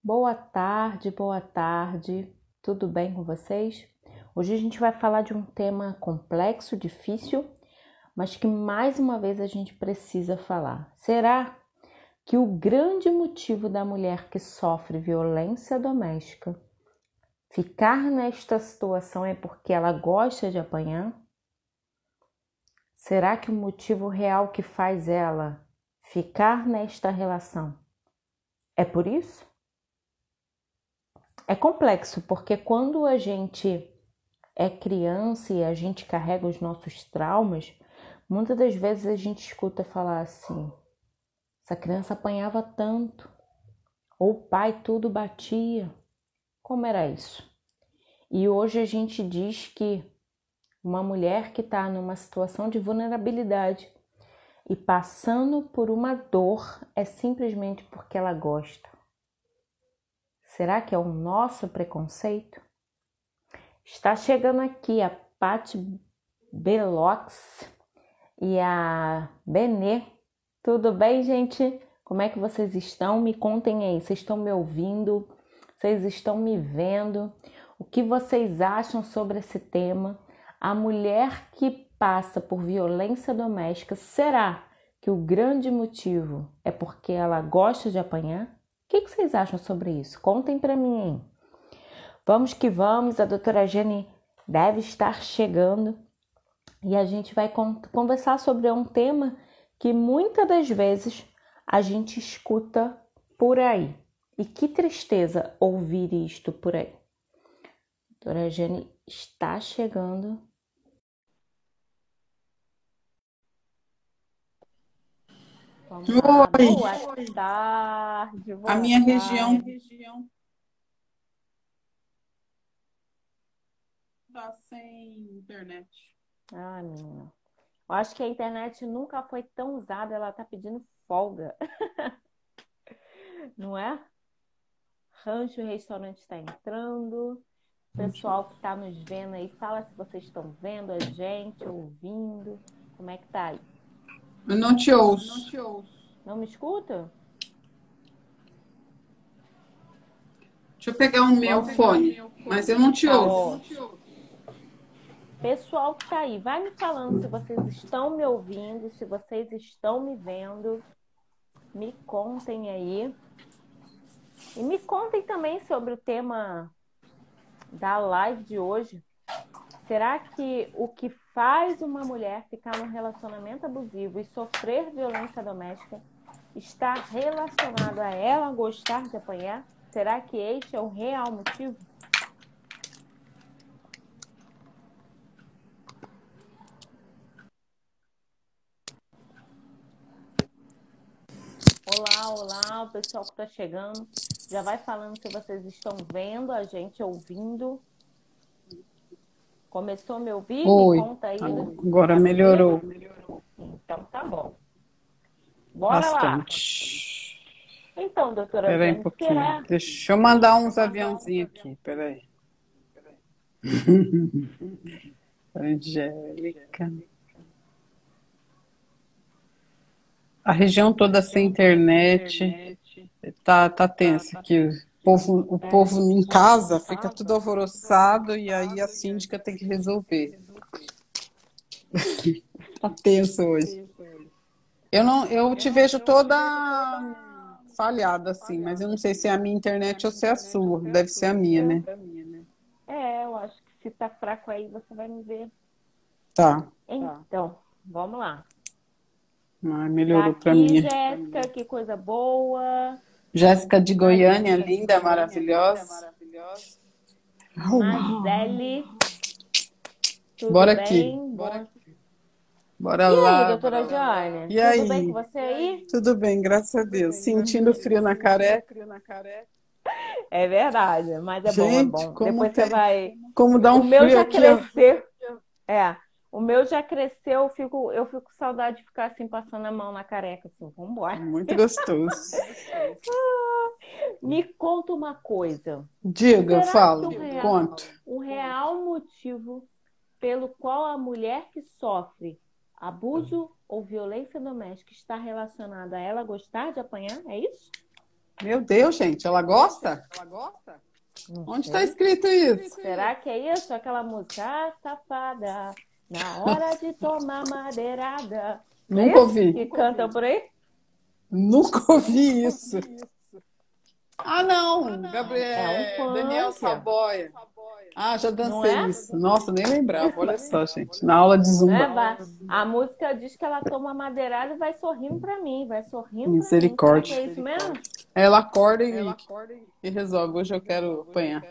Boa tarde, boa tarde. Tudo bem com vocês? Hoje a gente vai falar de um tema complexo, difícil, mas que mais uma vez a gente precisa falar. Será que o grande motivo da mulher que sofre violência doméstica ficar nesta situação é porque ela gosta de apanhar? Será que o motivo real que faz ela ficar nesta relação é por isso? É complexo, porque quando a gente é criança e a gente carrega os nossos traumas, muitas das vezes a gente escuta falar assim: essa criança apanhava tanto, ou o pai tudo batia. Como era isso? E hoje a gente diz que uma mulher que está numa situação de vulnerabilidade e passando por uma dor é simplesmente porque ela gosta. Será que é o nosso preconceito? Está chegando aqui a Paty Belox e a Benê. Tudo bem, gente? Como é que vocês estão? Me contem aí. Vocês estão me ouvindo? Vocês estão me vendo? O que vocês acham sobre esse tema? A mulher que passa por violência doméstica, será que o grande motivo é porque ela gosta de apanhar? O que vocês acham sobre isso? Contem para mim, hein? Vamos que vamos, a doutora Jenny deve estar chegando e a gente vai conversar sobre um tema que muitas das vezes a gente escuta por aí. E que tristeza ouvir isto por aí. A doutora Jenny está chegando. Vamos lá. Oi, Boa tarde, a boa minha região tarde. tá sem internet. Ai, menina. Eu acho que a internet nunca foi tão usada, ela tá pedindo folga, não é? Rancho Restaurante está entrando. Pessoal que está nos vendo aí, fala se vocês estão vendo a gente, ouvindo. Como é que tá aí? Eu não te ouço. Não me escuta? Deixa eu pegar o meu Vamos. fone, mas eu não te Tá ouço. ótimo. Pessoal que tá aí, vai me falando se vocês estão me ouvindo, se vocês estão me vendo. Me contem aí. E me contem também sobre o tema da live de hoje. Será que o que faz uma mulher ficar num relacionamento abusivo e sofrer violência doméstica está relacionado a ela gostar de apanhar? Será que este é o real motivo? Olá, olá, o pessoal que está chegando. Já vai falando se vocês estão vendo a gente, ouvindo. Começou a me ouvir? Me Oi, conta aí. agora Tá me ouvindo? melhorou Então tá bom. Bora lá. bastante. Então, doutora Espera aí um Jane, pouquinho. será? Deixa eu mandar uns aviãozinhos aqui. Espera aí. Angélica. A região toda sem internet. Tá tensa aqui. O povo em casa fica tudo alvoroçado e aí a síndica tem que resolver. Tá tenso hoje. Eu te vejo toda falhada assim, mas eu não sei se é a minha internet ou se é a sua. Deve ser a minha, né? Eu acho que se tá fraco aí, você vai me ver. Tá. Então, vamos lá. Ah, Tá melhorou pra aqui, mim. Jéssica, que coisa boa. Jéssica de Goiânia, linda, maravilhosa. Uau. Mazeli, tudo Bora aqui. bem? Bora E aí, lá, bora doutora lá. Jane, E tudo bem com aí? você aí? Tudo bem, graças a Deus. Sentindo frio na careca. É verdade, mas é bom, é Gente, bom. Depois você vai. como dá O um meu frio já aqui, ó. cresceu. É, o meu já cresceu, eu fico com saudade de ficar assim, passando a mão na careca, assim, vambora. Muito gostoso. Me conta uma coisa. Diga, eu Será que falo, conto. o real motivo pelo qual a mulher que sofre abuso ou violência doméstica está relacionada a ela gostar de apanhar? É isso? Meu Deus, gente, ela gosta? Não Onde está sei. escrito isso? Será que é isso? Aquela música, ah, safada, na hora de tomar madeirada. Não é Nunca isso ouvi. que cantam por aí? Nunca ouvi isso. Ah, não, É um Daniel funk, Saboia. Ah, já não dancei é? isso. Nossa, nem lembrava. Olha só, gente. Na aula de Né? zumba. A música diz que ela toma madeirada e vai sorrindo pra mim, vai sorrindo pra mim. Será que Misericórdia. é isso mesmo? Ela acorda e resolve. Hoje eu quero apanhar.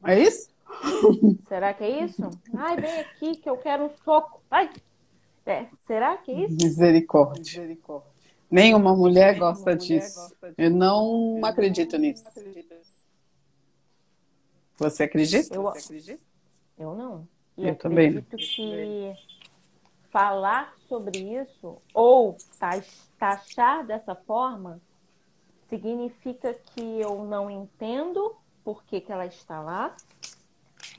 É isso? Será que é isso? Ai, vem aqui que eu quero um soco. Ai, será que é isso? Misericórdia. Nenhuma mulher gosta disso. Eu não acredito nisso. Você acredita? Eu, eu não. E Eu também não. acredito que falar sobre isso ou taxar dessa forma significa que eu não entendo por que ela está lá,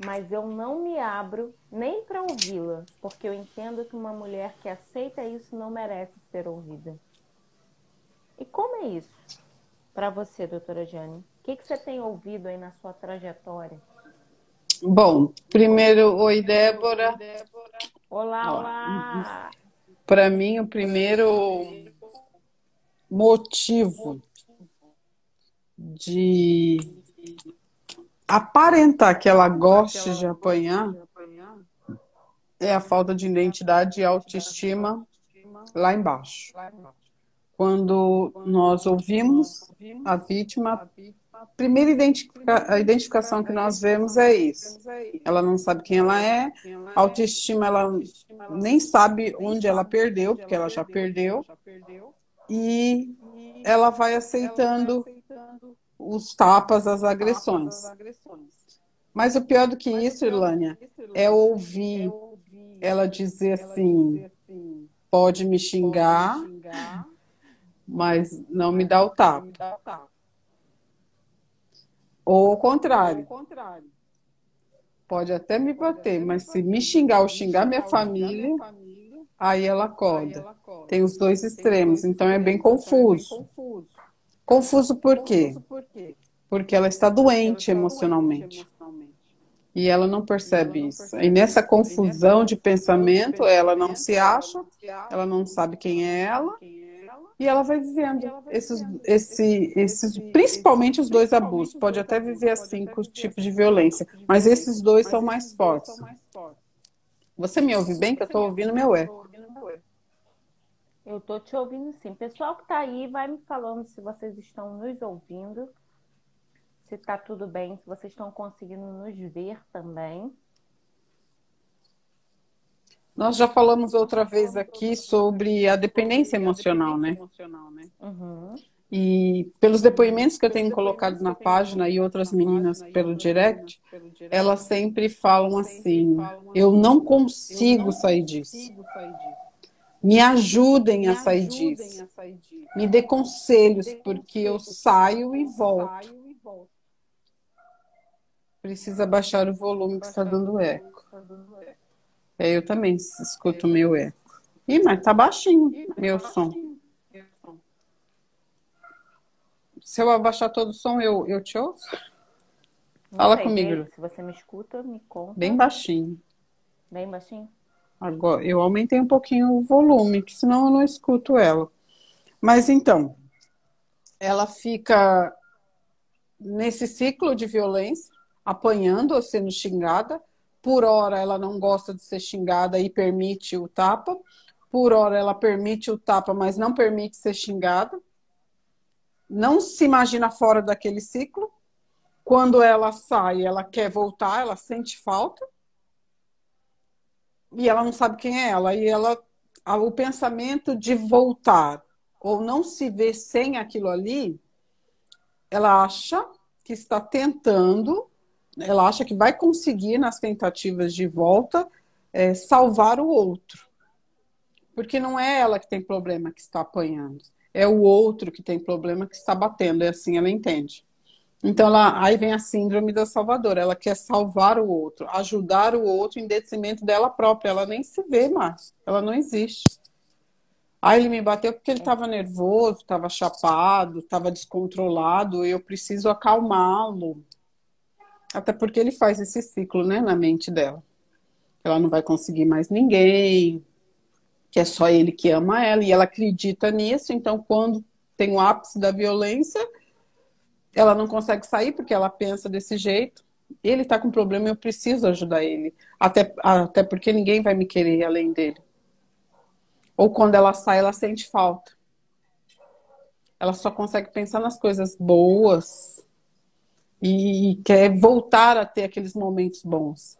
mas eu não me abro nem para ouvi-la, porque eu entendo que uma mulher que aceita isso não merece ser ouvida. E como é isso para você, doutora Jane? O que você tem ouvido aí na sua trajetória? Bom, primeiro, oi, Débora. Olá, olá! Para mim, o primeiro motivo de aparentar que ela goste de apanhar é a falta de identidade e autoestima lá embaixo. Quando nós ouvimos a vítima, a primeira identificação que nós vemos é isso. Ela não sabe quem ela é, a autoestima ela nem sabe onde ela perdeu, porque ela já perdeu, e ela vai aceitando os tapas, as agressões. Mas o pior do que isso, Irlânia, é ouvir ela dizer assim, pode me xingar, mas não me dá o tapa. Ou ao contrário, pode até me bater, mas se me xingar ou xingar minha família, aí ela acorda. Tem os dois extremos, então é bem confuso. Confuso por quê? Porque ela está doente emocionalmente. E ela não percebe isso. E nessa confusão de pensamento, ela não se acha, ela não sabe quem é ela, e ela vai vivendo principalmente os dois abusos. Pode até viver assim com os tipos de violência, mas esses dois são mais fortes. Você me ouve bem? Que eu estou ouvindo meu eco. Eu estou te ouvindo sim. Pessoal que está aí, vai me falando se vocês estão nos ouvindo, se está tudo bem, se vocês estão conseguindo nos ver também. Nós já falamos outra vez aqui sobre a dependência emocional, né? Uhum. E pelos depoimentos que eu tenho colocado na página e outras meninas pelo direct, elas sempre falam assim, eu não consigo sair disso. Me ajudem a sair disso. Me dê conselhos, porque eu saio e volto. Precisa baixar o volume que está dando eco. Eu também escuto meu eco. Ih, mas tá baixinho meu som. Se eu abaixar todo o som, eu te ouço? Fala comigo. Se você me escuta, me conta. Bem baixinho. Bem baixinho? Agora, eu aumentei um pouquinho o volume, que senão eu não escuto ela. Mas então, ela fica nesse ciclo de violência, apanhando ou sendo xingada. Por hora ela não gosta de ser xingada e permite o tapa. Por hora ela permite o tapa, mas não permite ser xingada. Não se imagina fora daquele ciclo. Quando ela sai, ela quer voltar, ela sente falta. E ela não sabe quem é ela. E o pensamento de voltar ou não se ver sem aquilo ali, ela acha que está tentando, ela acha que vai conseguir nas tentativas de volta salvar o outro. Porque não é ela que tem problema que está apanhando. É o outro que tem problema que está batendo. É assim ela entende. Então, aí vem a síndrome da salvadora. Ela quer salvar o outro, ajudar o outro em detrimento dela própria. Ela nem se vê mais. Ela não existe. Ah, ele me bateu porque ele estava nervoso, estava chapado, estava descontrolado, e eu preciso acalmá-lo. Até porque ele faz esse ciclo, né, na mente dela. Ela não vai conseguir mais ninguém, que é só ele que ama ela, e ela acredita nisso, então quando tem o ápice da violência, ela não consegue sair porque ela pensa desse jeito. Ele está com problema, eu preciso ajudar ele. Até porque ninguém vai me querer além dele. Ou quando ela sai, ela sente falta. Ela só consegue pensar nas coisas boas e quer voltar a ter aqueles momentos bons.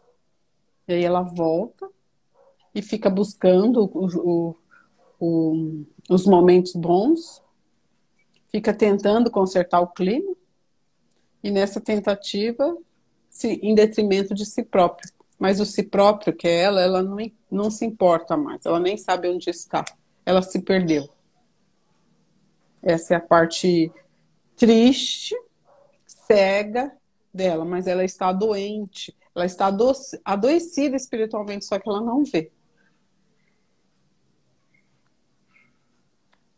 E aí ela volta e fica buscando os momentos bons, fica tentando consertar o clima, e nessa tentativa, em detrimento de si própria. Mas o si próprio, que é ela não se importa mais, ela nem sabe onde está. Ela se perdeu. Essa é a parte triste, cega dela, mas ela está doente, ela está adoecida espiritualmente, só que ela não vê.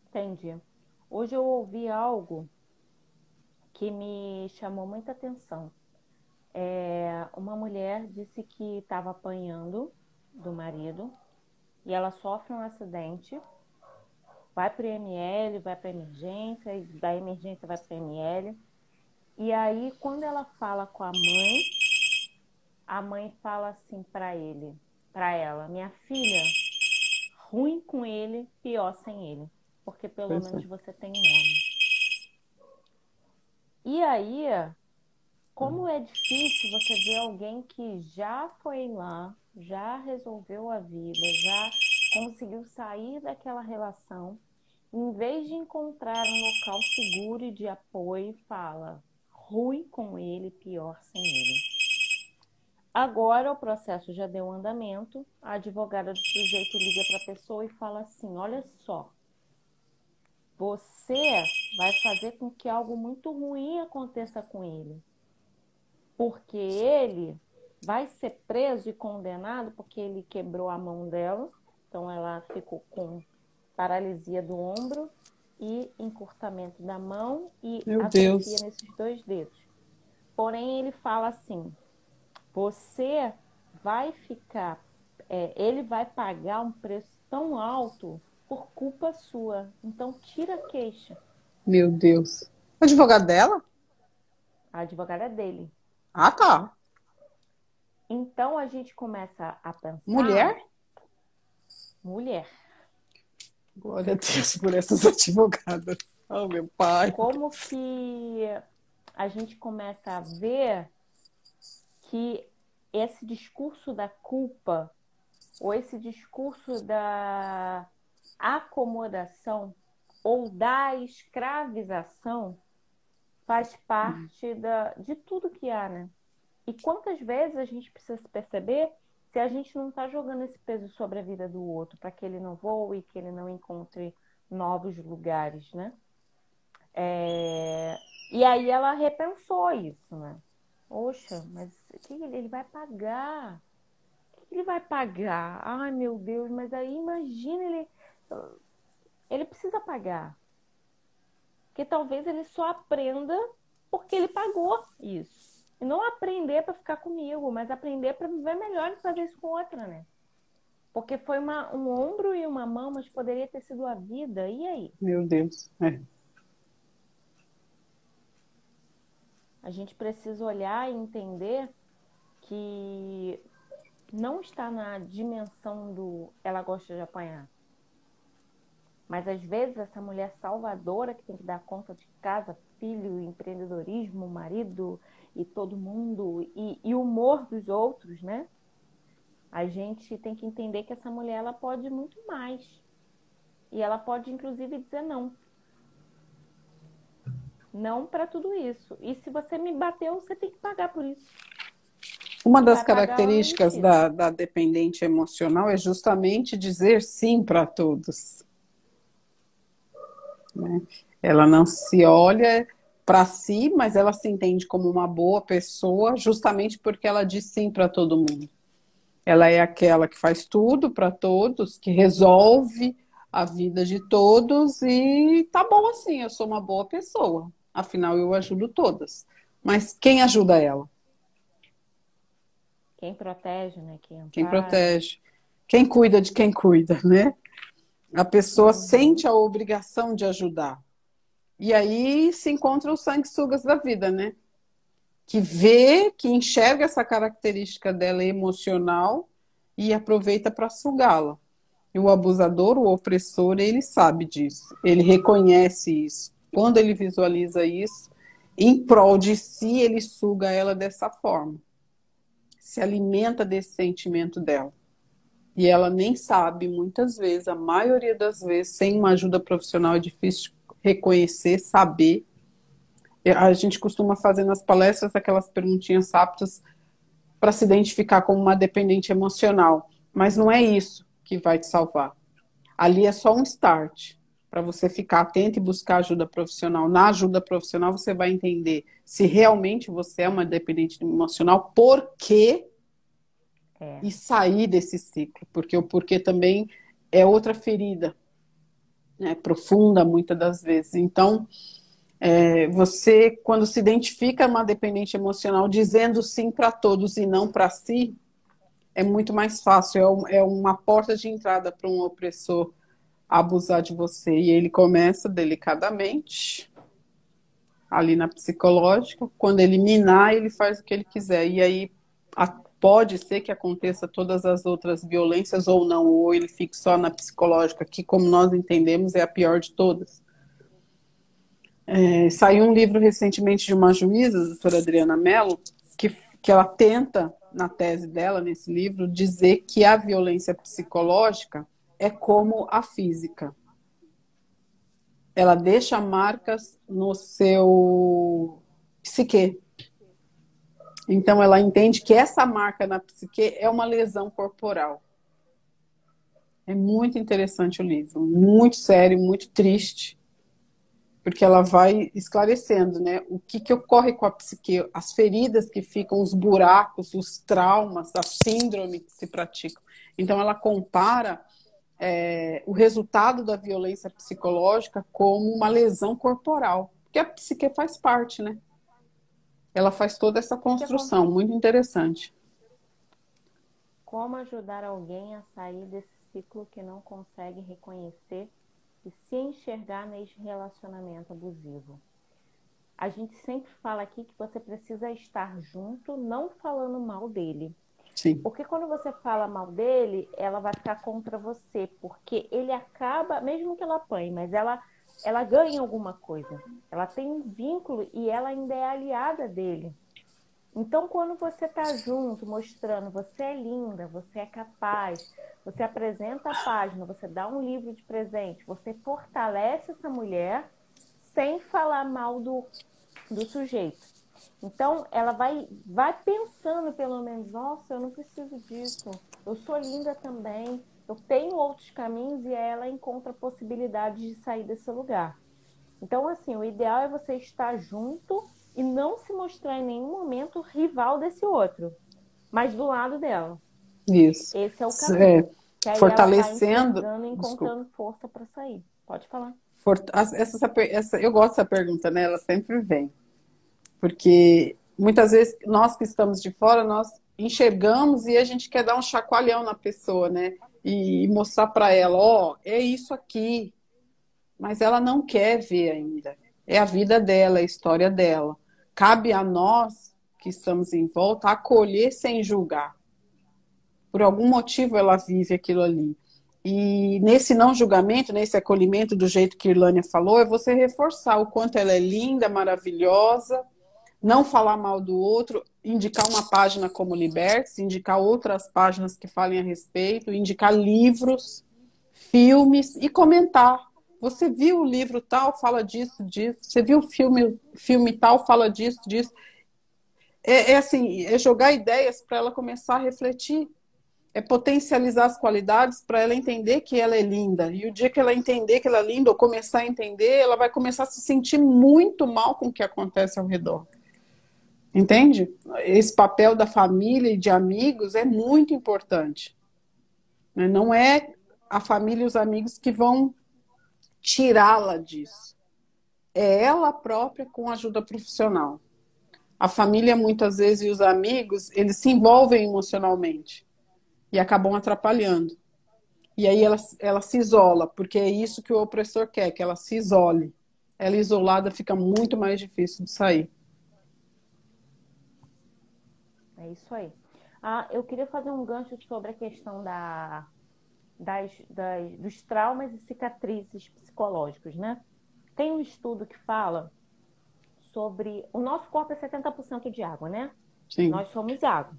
Entendi. Hoje eu ouvi algo que me chamou muita atenção. Uma mulher disse que estava apanhando do marido e ela sofre um acidente, vai para o IML, vai para emergência, e da emergência vai para o IML. E aí, quando ela fala com a mãe fala assim para ela, minha filha, ruim com ele, pior sem ele, porque pelo menos você tem um homem. E aí, como é difícil você ver alguém que já foi lá, já resolveu a vida, já conseguiu sair daquela relação, em vez de encontrar um local seguro e de apoio, fala ruim com ele, pior sem ele. Agora o processo já deu andamento, a advogada do sujeito liga para a pessoa e fala assim, olha só, você vai fazer com que algo muito ruim aconteça com ele. Porque ele vai ser preso e condenado porque ele quebrou a mão dela. Então ela ficou com paralisia do ombro e encurtamento da mão e Meu atrofia Deus. nesses 2 dedos. Porém, ele fala assim, você vai ficar, ele vai pagar um preço tão alto por culpa sua. Então tira a queixa. Meu Deus. O advogado dela? A advogada é dele. Ah, tá. Então a gente começa a pensar, Mulher? mulher, Glória a Deus por essas advogadas. Oh, meu pai. como que a gente começa a ver que esse discurso da culpa ou esse discurso da acomodação ou da escravização faz parte de tudo que há, né? E quantas vezes a gente precisa se perceber se a gente não está jogando esse peso sobre a vida do outro para que ele não voe, que ele não encontre novos lugares, né? E aí ela repensou isso, né? Poxa, mas o que ele vai pagar? O que ele vai pagar? Ai, meu Deus, mas aí imagina ele precisa pagar. Porque talvez ele só aprenda porque ele pagou isso. E não aprender para ficar comigo, mas aprender para viver melhor e fazer isso com outra, né? Porque foi um ombro e uma mão, mas poderia ter sido a vida. E aí? Meu Deus. É. A gente precisa olhar e entender que não está na dimensão do ela gosta de apanhar. Mas às vezes essa mulher salvadora que tem que dar conta de casa, filho, empreendedorismo, marido e todo mundo e o humor dos outros, né? A gente tem que entender que essa mulher ela pode muito mais. E ela pode inclusive dizer não. Não para tudo isso. E se você me bateu, você tem que pagar por isso. Uma E das vai pagar lá no características justiça. da dependente emocional é justamente dizer sim para todos. Né? Ela não se olha para si, mas ela se entende como uma boa pessoa, justamente porque ela diz sim para todo mundo. Ela é aquela que faz tudo para todos, que resolve a vida de todos e tá bom assim, eu sou uma boa pessoa. Afinal, eu ajudo todas. Mas quem ajuda ela? Quem protege, né? Quem Quem ampara. protege? Quem cuida de quem cuida, né? A pessoa Uhum. sente a obrigação de ajudar. E aí se encontra os sanguessugas da vida, né? Que vê, que enxerga essa característica dela emocional e aproveita para sugá-la. E o abusador, o opressor, ele sabe disso, ele reconhece isso. Quando ele visualiza isso, em prol de si, ele suga ela dessa forma, se alimenta desse sentimento dela. E ela nem sabe, muitas vezes, a maioria das vezes, sem uma ajuda profissional, é difícil reconhecer, saber. A gente costuma fazer nas palestras aquelas perguntinhas rápidas para se identificar como uma dependente emocional. Mas não é isso que vai te salvar. Ali é só um start para você ficar atento e buscar ajuda profissional. Na ajuda profissional, você vai entender se realmente você é uma dependente emocional, por quê, É. e sair desse ciclo. Porque o porquê também é outra ferida, né, profunda, muitas das vezes. Então, você, quando se identifica uma dependente emocional, dizendo sim para todos e não para si, é muito mais fácil. É uma porta de entrada para um opressor abusar de você. E ele começa delicadamente, ali na psicológica. Quando ele minar, ele faz o que ele quiser. E aí pode ser que aconteça todas as outras violências ou não, ou ele fique só na psicológica, que, como nós entendemos, é a pior de todas. Saiu um livro recentemente de uma juíza, a doutora Adriana Mello, que ela tenta, na tese dela, nesse livro, dizer que a violência psicológica é como a física. Ela deixa marcas no seu psique. Então, ela entende que essa marca na psique é uma lesão corporal. É muito interessante o livro, muito sério, muito triste, porque ela vai esclarecendo, né, o que ocorre com a psique, as feridas que ficam, os buracos, os traumas, a síndrome que se praticam. Então, ela compara o resultado da violência psicológica como uma lesão corporal, porque a psique faz parte, né? Ela faz toda essa construção, muito interessante. Como ajudar alguém a sair desse ciclo que não consegue reconhecer e se enxergar nesse relacionamento abusivo? A gente sempre fala aqui que você precisa estar junto, não falando mal dele. Sim. Porque quando você fala mal dele, ela vai ficar contra você, porque ele acaba, mesmo que ela apanhe, mas ela ganha alguma coisa. Ela tem um vínculo e ela ainda é aliada dele. Então, quando você está junto, mostrando você é linda, você é capaz, você apresenta a página, você dá um livro de presente, você fortalece essa mulher sem falar mal do sujeito. Então, ela vai pensando pelo menos, nossa, eu não preciso disso, eu sou linda também, eu tenho outros caminhos e ela encontra possibilidades de sair desse lugar. Então, assim, o ideal é você estar junto e não se mostrar em nenhum momento rival desse outro, mas do lado dela. Isso. Esse é o caminho. Que aí ela vai Fortalecendo. enxergando e Desculpa. encontrando força para sair. Pode falar. Eu gosto dessa pergunta, né? Ela sempre vem. Porque muitas vezes nós que estamos de fora, nós enxergamos e a gente quer dar um chacoalhão na pessoa, né? E mostrar para ela, ó, é isso aqui. Mas ela não quer ver ainda. É a vida dela, é a história dela. Cabe a nós que estamos em volta acolher sem julgar. Por algum motivo ela vive aquilo ali. E nesse não julgamento, nesse acolhimento do jeito que a Irlânia falou, é você reforçar o quanto ela é linda, maravilhosa, não falar mal do outro, indicar uma página como Libertes, indicar outras páginas que falem a respeito, indicar livros, filmes e comentar. Você viu o livro tal, fala disso, disso. Você viu o filme tal, fala disso, disso. Assim, é jogar ideias para ela começar a refletir. É potencializar as qualidades para ela entender que ela é linda. E o dia que ela entender que ela é linda, ou começar a entender, ela vai começar a se sentir muito mal com o que acontece ao redor. Entende? Esse papel da família e de amigos é muito importante. Não é a família e os amigos que vão tirá-la disso. É ela própria com ajuda profissional. A família, muitas vezes, e os amigos, eles se envolvem emocionalmente e acabam atrapalhando. E aí ela se isola, porque é isso que o opressor quer, que ela se isole. Ela isolada fica muito mais difícil de sair. É isso aí. Ah, eu queria fazer um gancho sobre a questão dos traumas e cicatrizes psicológicos, né? Tem um estudo que fala sobre... O nosso corpo é 70% de água, né? Sim. Nós somos água,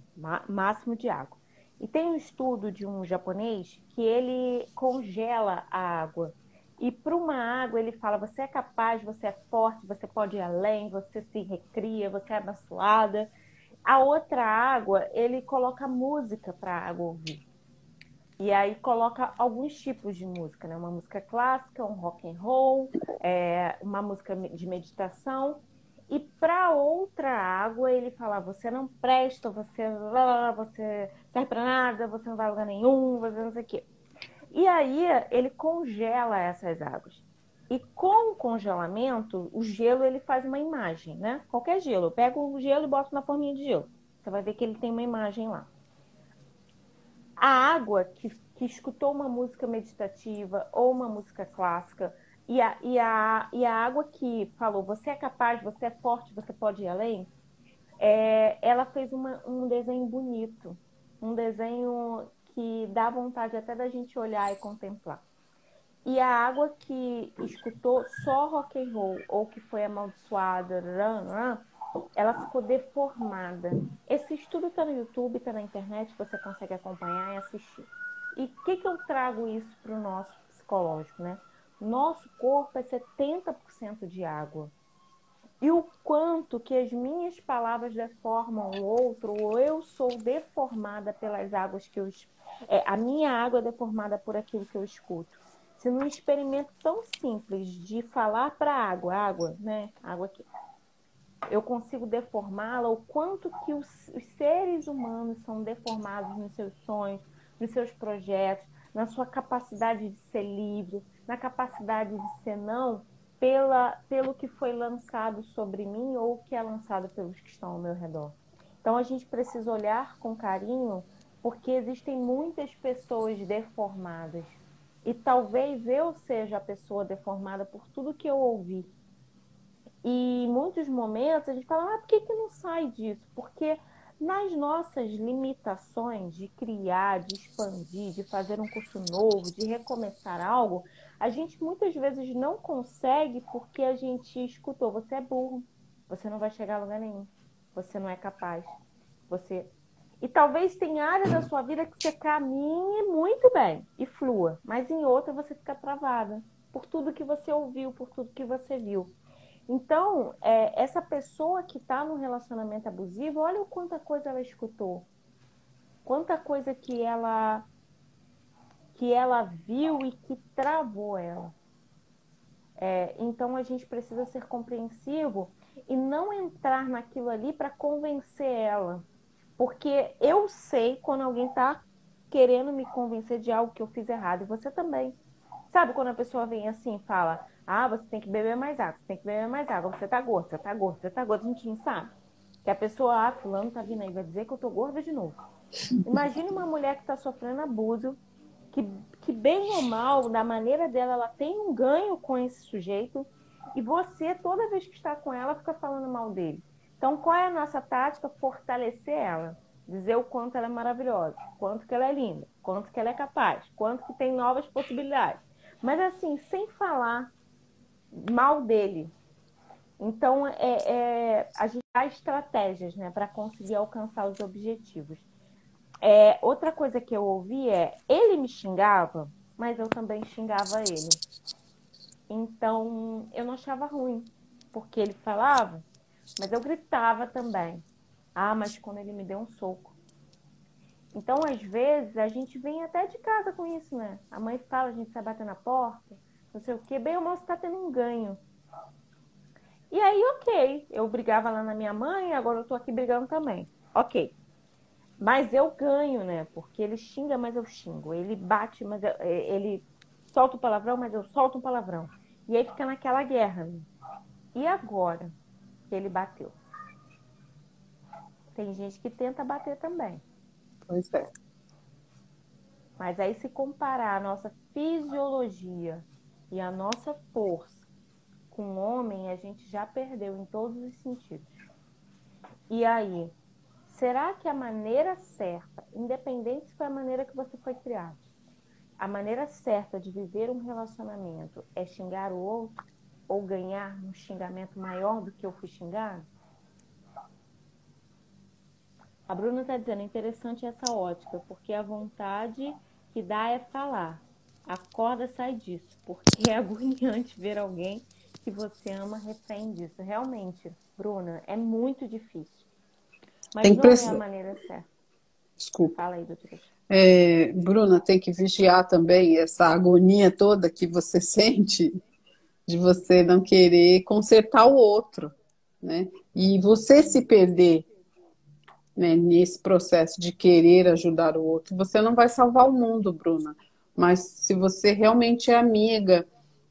máximo de água. E tem um estudo de um japonês que ele congela a água. E para uma água ele fala, você é capaz, você é forte, você pode ir além, você se recria, você é abençoada. A outra água, ele coloca música para a água ouvir. E aí coloca alguns tipos de música, né? Uma música clássica, um rock and roll, uma música de meditação. E para outra água, ele fala: você não presta, você serve para nada, você não vai a lugar nenhum, você não sei o quê. E aí ele congela essas águas. E com o congelamento, o gelo ele faz uma imagem, né? Qualquer gelo. Eu pego o gelo e boto na forminha de gelo. Você vai ver que ele tem uma imagem lá. A água que escutou uma música meditativa ou uma música clássica e a água que falou, você é capaz, você é forte, você pode ir além, ela fez um desenho bonito, um desenho que dá vontade até da gente olhar e contemplar. E a água que escutou só rock and roll ou que foi amaldiçoada, ela ficou deformada. Esse estudo está no YouTube, está na internet, você consegue acompanhar e assistir. E o que eu trago isso para o nosso psicológico, né? Nosso corpo é 70% de água. E o quanto que as minhas palavras deformam o outro, ou eu sou deformada pelas águas que a minha água é deformada por aquilo que eu escuto. Se num experimento tão simples de falar para a água, né? Água aqui, eu consigo deformá-la, o quanto que os seres humanos são deformados nos seus sonhos, nos seus projetos, na sua capacidade de ser livre, na capacidade de ser não, pelo que foi lançado sobre mim ou que é lançado pelos que estão ao meu redor. Então a gente precisa olhar com carinho, porque existem muitas pessoas deformadas. E talvez eu seja a pessoa deformada por tudo que eu ouvi. E em muitos momentos a gente fala, por que não sai disso? Porque nas nossas limitações de criar, de expandir, de fazer um curso novo, de recomeçar algo, a gente muitas vezes não consegue porque a gente escutou, você é burro, você não vai chegar a lugar nenhum, você não é capaz, você... E talvez tenha áreas da sua vida que você caminhe muito bem e flua, mas em outra você fica travada por tudo que você ouviu, por tudo que você viu. Então, essa pessoa que está no relacionamento abusivo, olha o quanta coisa ela escutou, quanta coisa que ela viu e que travou ela. Então, a gente precisa ser compreensivo e não entrar naquilo ali para convencer ela. Porque eu sei quando alguém está querendo me convencer de algo que eu fiz errado, e você também. Sabe quando a pessoa vem assim e fala, você tem que beber mais água, você tem que beber mais água, você tá gordo, você tá gordo, você tá gordo, a gente não sabe. Que a pessoa, fulano tá vindo aí, vai dizer que eu tô gorda de novo. Imagine uma mulher que tá sofrendo abuso, que bem ou mal, da maneira dela, ela tem um ganho com esse sujeito, e você, toda vez que está com ela, fica falando mal dele. Então, qual é a nossa tática? Fortalecer ela. Dizer o quanto ela é maravilhosa, quanto que ela é linda, quanto que ela é capaz, quanto que tem novas possibilidades. Mas assim, sem falar mal dele. Então, a gente dá estratégias, né, para conseguir alcançar os objetivos. Outra coisa que eu ouvi ele me xingava, mas eu também xingava ele. Então, eu não achava ruim, porque ele falava, mas eu gritava também. Mas quando ele me deu um soco. Então, às vezes, a gente vem até de casa com isso, né? A mãe fala, a gente sai bater na porta, não sei o quê, bem ou mal você tá tendo um ganho. E aí, ok, eu brigava lá na minha mãe, agora eu tô aqui brigando também. Ok. Mas eu ganho, né? Porque ele xinga, mas eu xingo. Ele bate, mas ele solta um palavrão, mas eu solto um palavrão. E aí fica naquela guerra, né? E agora que ele bateu? Tem gente que tenta bater também. Pois é. Mas aí, se comparar a nossa fisiologia e a nossa força com o homem, a gente já perdeu em todos os sentidos. E aí, será que a maneira certa, independente se foi a maneira que você foi criado, a maneira certa de viver um relacionamento é xingar o outro ou ganhar um xingamento maior do que eu fui xingado? A Bruna está dizendo, interessante essa ótica, porque a vontade que dá é falar. A corda sai disso, porque é agoniante ver alguém que você ama refém disso. Realmente, Bruna, é muito difícil. Mas Tem não é a que maneira certa. Desculpa. Fala aí, doutora. Bruna, tem que vigiar também essa agonia toda que você sente de você não querer consertar o outro, né? E você se perder, né, nesse processo de querer ajudar o outro, você não vai salvar o mundo, Bruna. Mas se você realmente é amiga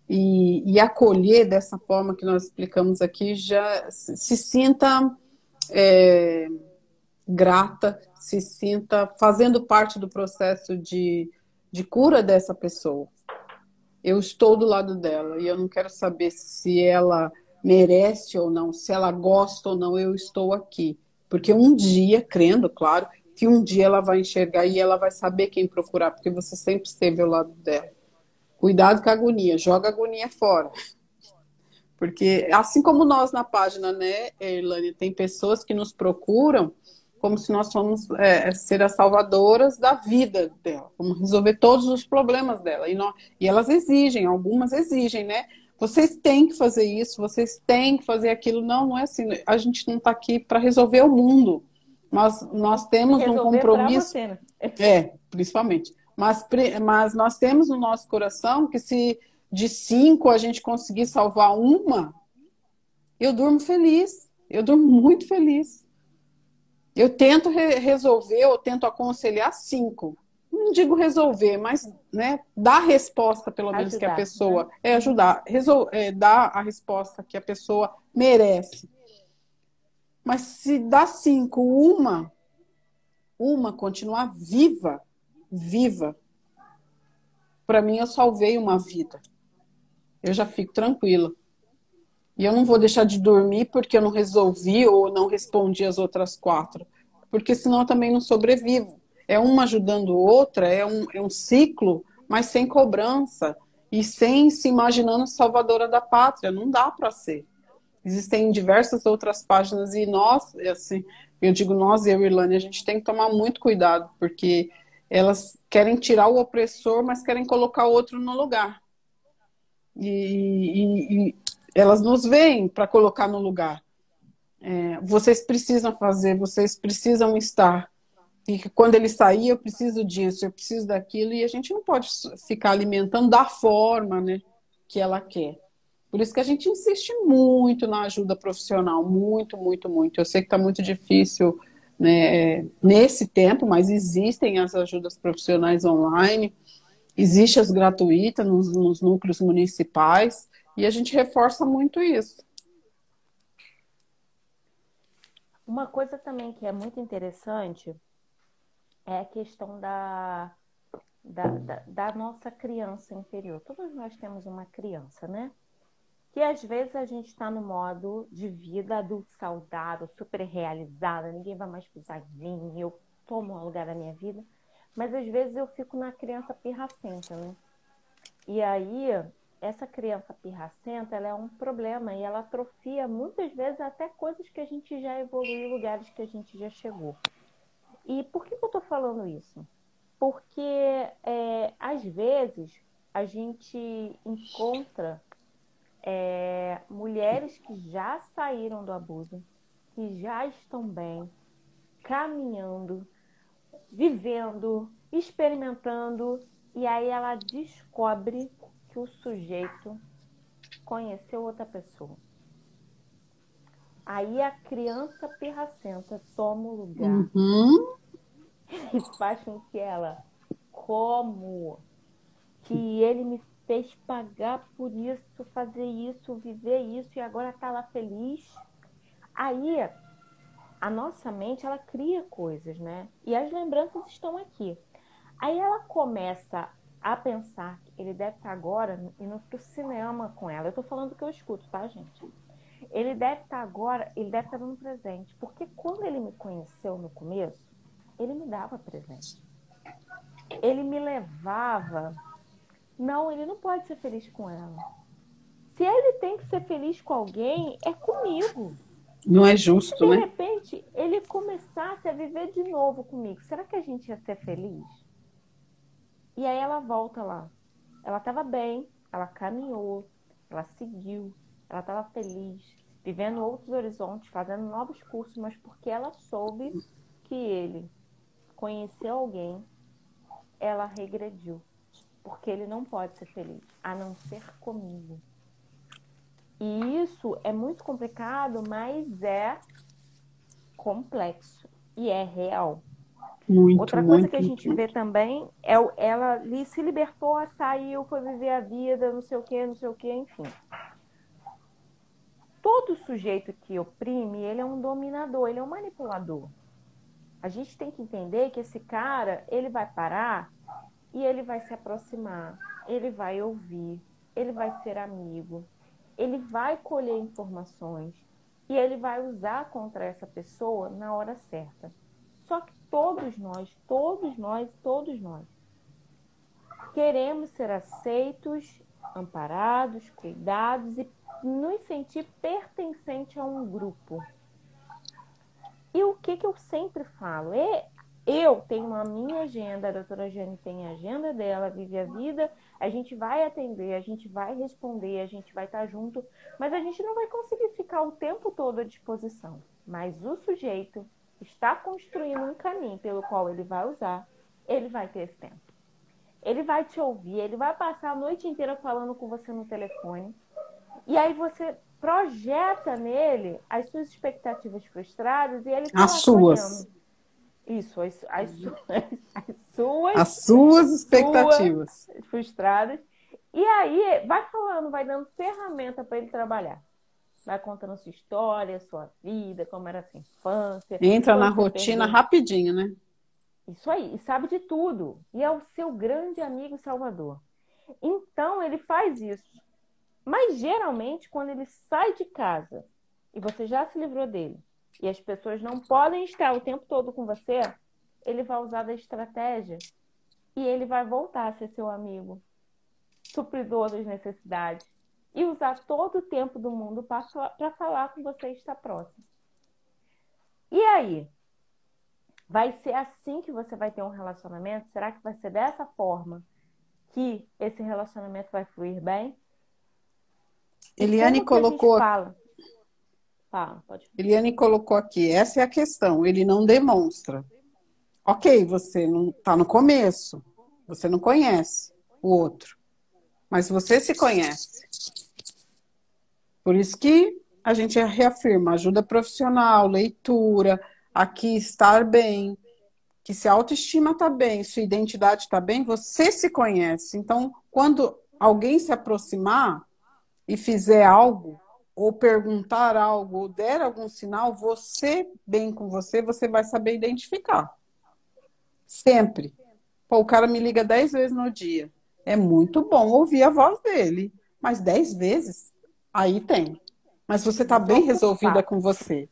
e acolher dessa forma que nós explicamos aqui, já se sinta grata, se sinta fazendo parte do processo de cura dessa pessoa. Eu estou do lado dela e eu não quero saber se ela merece ou não, se ela gosta ou não, eu estou aqui. Porque um dia, crendo, claro, que um dia ela vai enxergar e ela vai saber quem procurar, porque você sempre esteve ao lado dela. Cuidado com a agonia, joga a agonia fora. Porque, assim como nós na página, né, Irlane, tem pessoas que nos procuram como se nós fôssemos ser as salvadoras da vida dela, vamos resolver todos os problemas dela. E elas exigem, algumas exigem, né? Vocês têm que fazer isso, vocês têm que fazer aquilo. Não, não é assim. A gente não está aqui para resolver o mundo. Nós temos um Resolver para compromisso, você, né? principalmente. Mas nós temos no nosso coração que se de 5 a gente conseguir salvar uma, eu durmo feliz. Eu durmo muito feliz. Eu tento resolver, eu tento aconselhar 5. Não digo resolver, mas, né, dar a resposta, pelo menos, que a Ajudar, né? pessoa ajudar, dar a resposta que a pessoa merece. Mas se dá 5, uma continuar viva, viva, para mim eu salvei uma vida. Eu já fico tranquila. E eu não vou deixar de dormir porque eu não resolvi ou não respondi as outras 4. Porque senão eu também não sobrevivo. É uma ajudando outra, é um ciclo, mas sem cobrança e sem se imaginando salvadora da pátria. Não dá para ser. Existem diversas outras páginas e nós, assim, eu digo nós e eu, Irlane, a gente tem que tomar muito cuidado, porque elas querem tirar o opressor, mas querem colocar o outro no lugar. E elas nos veem para colocar no lugar. Vocês precisam fazer, vocês precisam estar. E quando ele sair, eu preciso disso, eu preciso daquilo, e a gente não pode ficar alimentando da forma, né, que ela quer. Por isso que a gente insiste muito na ajuda profissional, muito, muito, muito. Eu sei que está muito difícil, né, nesse tempo, mas existem as ajudas profissionais online, existem as gratuitas nos núcleos municipais, e a gente reforça muito isso. Uma coisa também que é muito interessante é a questão da nossa criança interior. Todos nós temos uma criança, né? Que às vezes a gente está no modo de vida adulto saudável, super realizada, ninguém vai mais pisar em mim, eu tomo o lugar da minha vida. Mas às vezes eu fico na criança pirracenta, né? E aí, essa criança pirracenta, ela é um problema e ela atrofia muitas vezes até coisas que a gente já evoluiu, lugares que a gente já chegou. E por que eu estou falando isso? Porque às vezes a gente encontra mulheres que já saíram do abuso, que já estão bem, caminhando, vivendo, experimentando, e aí ela descobre que o sujeito conheceu outra pessoa. Aí a criança pirracenta toma o lugar Uhum. Isso faz com que ela, como que ele me fez pagar por isso, fazer isso, viver isso e agora tá lá feliz. Aí a nossa mente, ela cria coisas, né? E as lembranças estão aqui. Aí ela começa a pensar que ele deve estar agora indo pro cinema com ela. Eu tô falando o que eu escuto, tá, gente? Ele deve estar agora, ele deve estar dando presente. Porque quando ele me conheceu no começo, ele me dava presente. Ele me levava. Não, ele não pode ser feliz com ela. Se ele tem que ser feliz com alguém, é comigo. Não é Se justo, de né? repente ele começasse a viver de novo comigo, será que a gente ia ser feliz? E aí ela volta lá. Ela estava bem, ela caminhou, ela seguiu, ela estava feliz, vivendo outros horizontes, fazendo novos cursos, mas porque ela soube que ele conheceu alguém, ela regrediu. Porque ele não pode ser feliz, a não ser comigo. E isso é muito complicado, mas é complexo e é real. Muito, Outra coisa que a muito, gente vê muito. também é ela se libertou, saiu, foi viver a vida, não sei o que, enfim. Todo sujeito que oprime, ele é um dominador, ele é um manipulador. A gente tem que entender que esse cara, ele vai parar e ele vai se aproximar, ele vai ouvir, ele vai ser amigo, ele vai colher informações e ele vai usar contra essa pessoa na hora certa. Só que todos nós queremos ser aceitos, amparados, cuidados e nos sentir pertencente a um grupo. E o que eu sempre falo? Eu tenho a minha agenda, a doutora Jane tem a agenda dela, vive a vida, a gente vai atender, a gente vai responder, a gente vai estar junto, mas a gente não vai conseguir ficar o tempo todo à disposição. Mas o sujeito está construindo um caminho pelo qual ele vai usar, ele vai ter esse tempo. Ele vai te ouvir, ele vai passar a noite inteira falando com você no telefone, e aí você projeta nele as suas expectativas frustradas e ele está As lá suas. colhendo. Isso, suas, As suas expectativas. suas frustradas. E aí vai falando, vai dando ferramenta para ele trabalhar. Vai contando sua história, sua vida, como era a sua infância. Entra na Quando você rotina perdeu. rapidinho, né? Isso aí, e sabe de tudo. E é o seu grande amigo salvador. Então ele faz isso. Mas geralmente, quando ele sai de casa e você já se livrou dele, e as pessoas não podem estar o tempo todo com você, ele vai usar da estratégia e ele vai voltar a ser seu amigo, supridor das necessidades, e usar todo o tempo do mundo para falar com você e estar próximo. E aí? Vai ser assim que você vai ter um relacionamento? Será que vai ser dessa forma que esse relacionamento vai fluir bem? Eliane Como que a gente colocou, fala? Fala, pode falar. Eliane colocou aqui, essa é a questão, ele não demonstra. Ok, você não está no começo, você não conhece o outro, mas você se conhece. Por isso que a gente reafirma ajuda profissional, leitura, aqui estar bem, que se a autoestima está bem, sua identidade está bem, você se conhece. Então, quando alguém se aproximar e fizer algo, ou perguntar algo, ou der algum sinal, você, bem com você, você vai saber identificar. Sempre. Pô, o cara me liga 10 vezes no dia. É muito bom ouvir a voz dele, mas 10 vezes, aí tem. Mas você está bem resolvida com você.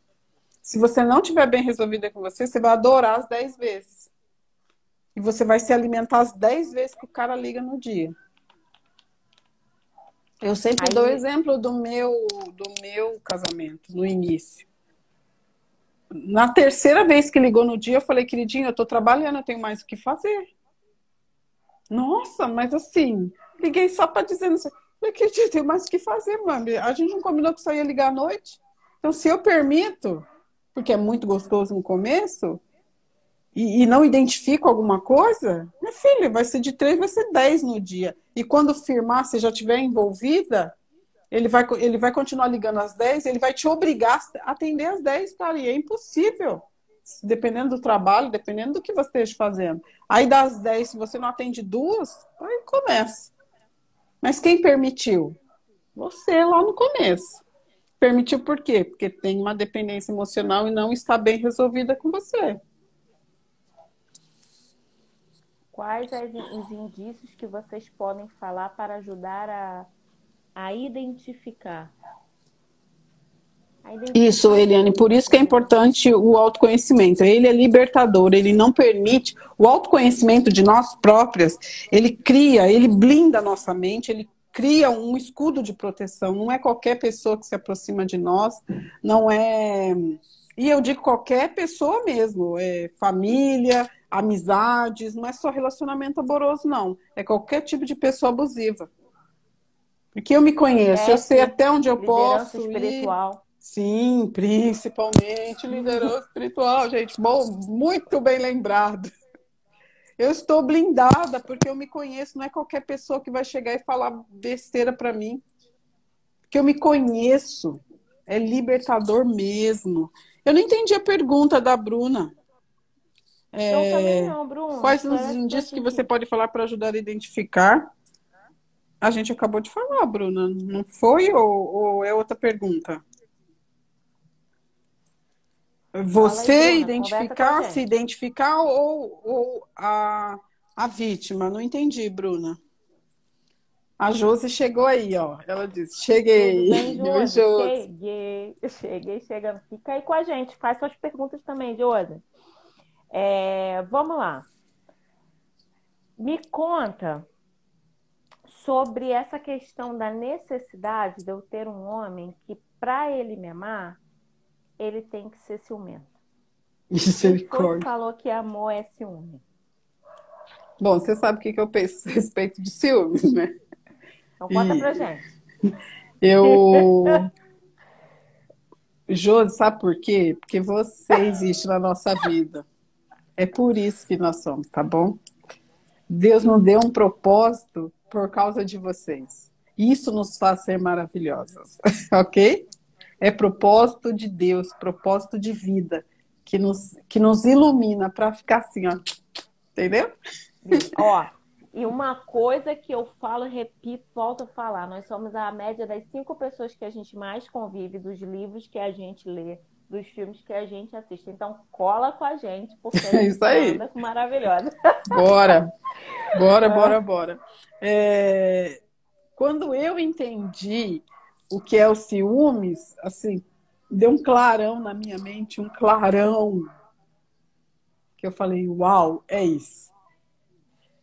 Se você não estiver bem resolvida com você, você vai adorar as 10 vezes. E você vai se alimentar as 10 vezes que o cara liga no dia. Eu sempre dou exemplo do meu casamento, no início. Na terceira vez que ligou no dia, eu falei, queridinho, eu estou trabalhando, eu tenho mais o que fazer. Nossa, mas assim, liguei só para dizer, não sei. Eu queridinho, eu tenho mais o que fazer, mami. A gente não combinou que só ia ligar à noite. Então, se eu permito, porque é muito gostoso no começo, e não identifico alguma coisa, minha filha, vai ser de 3, vai ser 10 no dia. E quando firmar, se já estiver envolvida, ele vai continuar ligando às 10, ele vai te obrigar a atender às 10, cara, e é impossível. dependendo do trabalho, dependendo do que você esteja fazendo. Aí das 10, se você não atende duas, aí começa. Mas quem permitiu? Você lá no começo. Permitiu por quê? Porque tem uma dependência emocional e não está bem resolvida com você. Quais os indícios que vocês podem falar para ajudar a identificar? Isso, Eliane, por isso que é importante o autoconhecimento. Ele é libertador, ele não permite. O autoconhecimento de nós próprias, ele cria, ele blinda a nossa mente, ele cria um escudo de proteção. Não é qualquer pessoa que se aproxima de nós, não é. E eu digo qualquer pessoa mesmo, é família, amizades, não é só relacionamento amoroso, não. É qualquer tipo de pessoa abusiva. Porque eu me conheço, eu sei até onde eu posso ir. Espiritual. Sim, principalmente liderança espiritual, gente. Bom, muito bem lembrado. Eu estou blindada porque eu me conheço. Não é qualquer pessoa que vai chegar e falar besteira para mim. Porque eu me conheço. É libertador mesmo. Eu não entendi a pergunta da Bruna. Eu também não, Bruno. Quais os indícios que você pode falar para ajudar a identificar? A gente acabou de falar, Bruna. Não foi ou é outra pergunta? Você aí, Bruna, identificar, se identificar ou a vítima? Não entendi, Bruna. A Josi chegou aí, ó. Ela disse, cheguei. Tudo bem, Josi? Cheguei chegando. Fica aí com a gente. Faz suas perguntas também, Josi. Vamos lá. Me conta sobre essa questão da necessidade de eu ter um homem que, para ele me amar, ele tem que ser ciumento. Misericórdia. Você falou que amor é ciúme. Bom, você sabe o que eu penso a respeito de ciúmes, né? Então conta pra gente. Josi, sabe por quê? Porque você existe na nossa vida. É por isso que nós somos, tá bom? Deus nos deu um propósito por causa de vocês. Isso nos faz ser maravilhosas, ok? É propósito de Deus, propósito de vida, que nos ilumina para ficar assim, ó. Entendeu? Ó, e uma coisa que eu falo, repito, volto a falar, nós somos a média das 5 pessoas que a gente mais convive, dos livros que a gente lê, dos filmes que a gente assiste. Então, cola com a gente, porque a gente isso aí. anda maravilhosa. Bora. Quando eu entendi o que é o ciúmes, assim, deu um clarão na minha mente, um clarão, que eu falei, uau, é isso.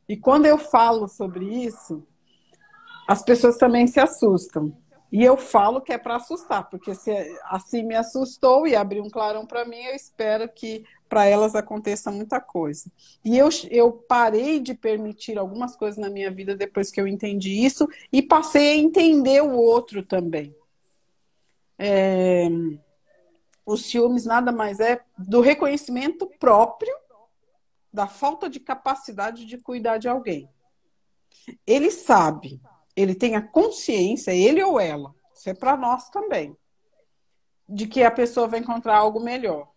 E quando eu falo sobre isso, as pessoas também se assustam. E eu falo que é para assustar, porque se assim me assustou e abriu um clarão para mim, eu espero que para elas aconteça muita coisa. E eu parei de permitir algumas coisas na minha vida depois que eu entendi isso e passei a entender o outro também. O ciúmes nada mais é do reconhecimento próprio da falta de capacidade de cuidar de alguém. Ele sabe, ele tem a consciência, ele ou ela, isso é para nós também, de que a pessoa vai encontrar algo melhor.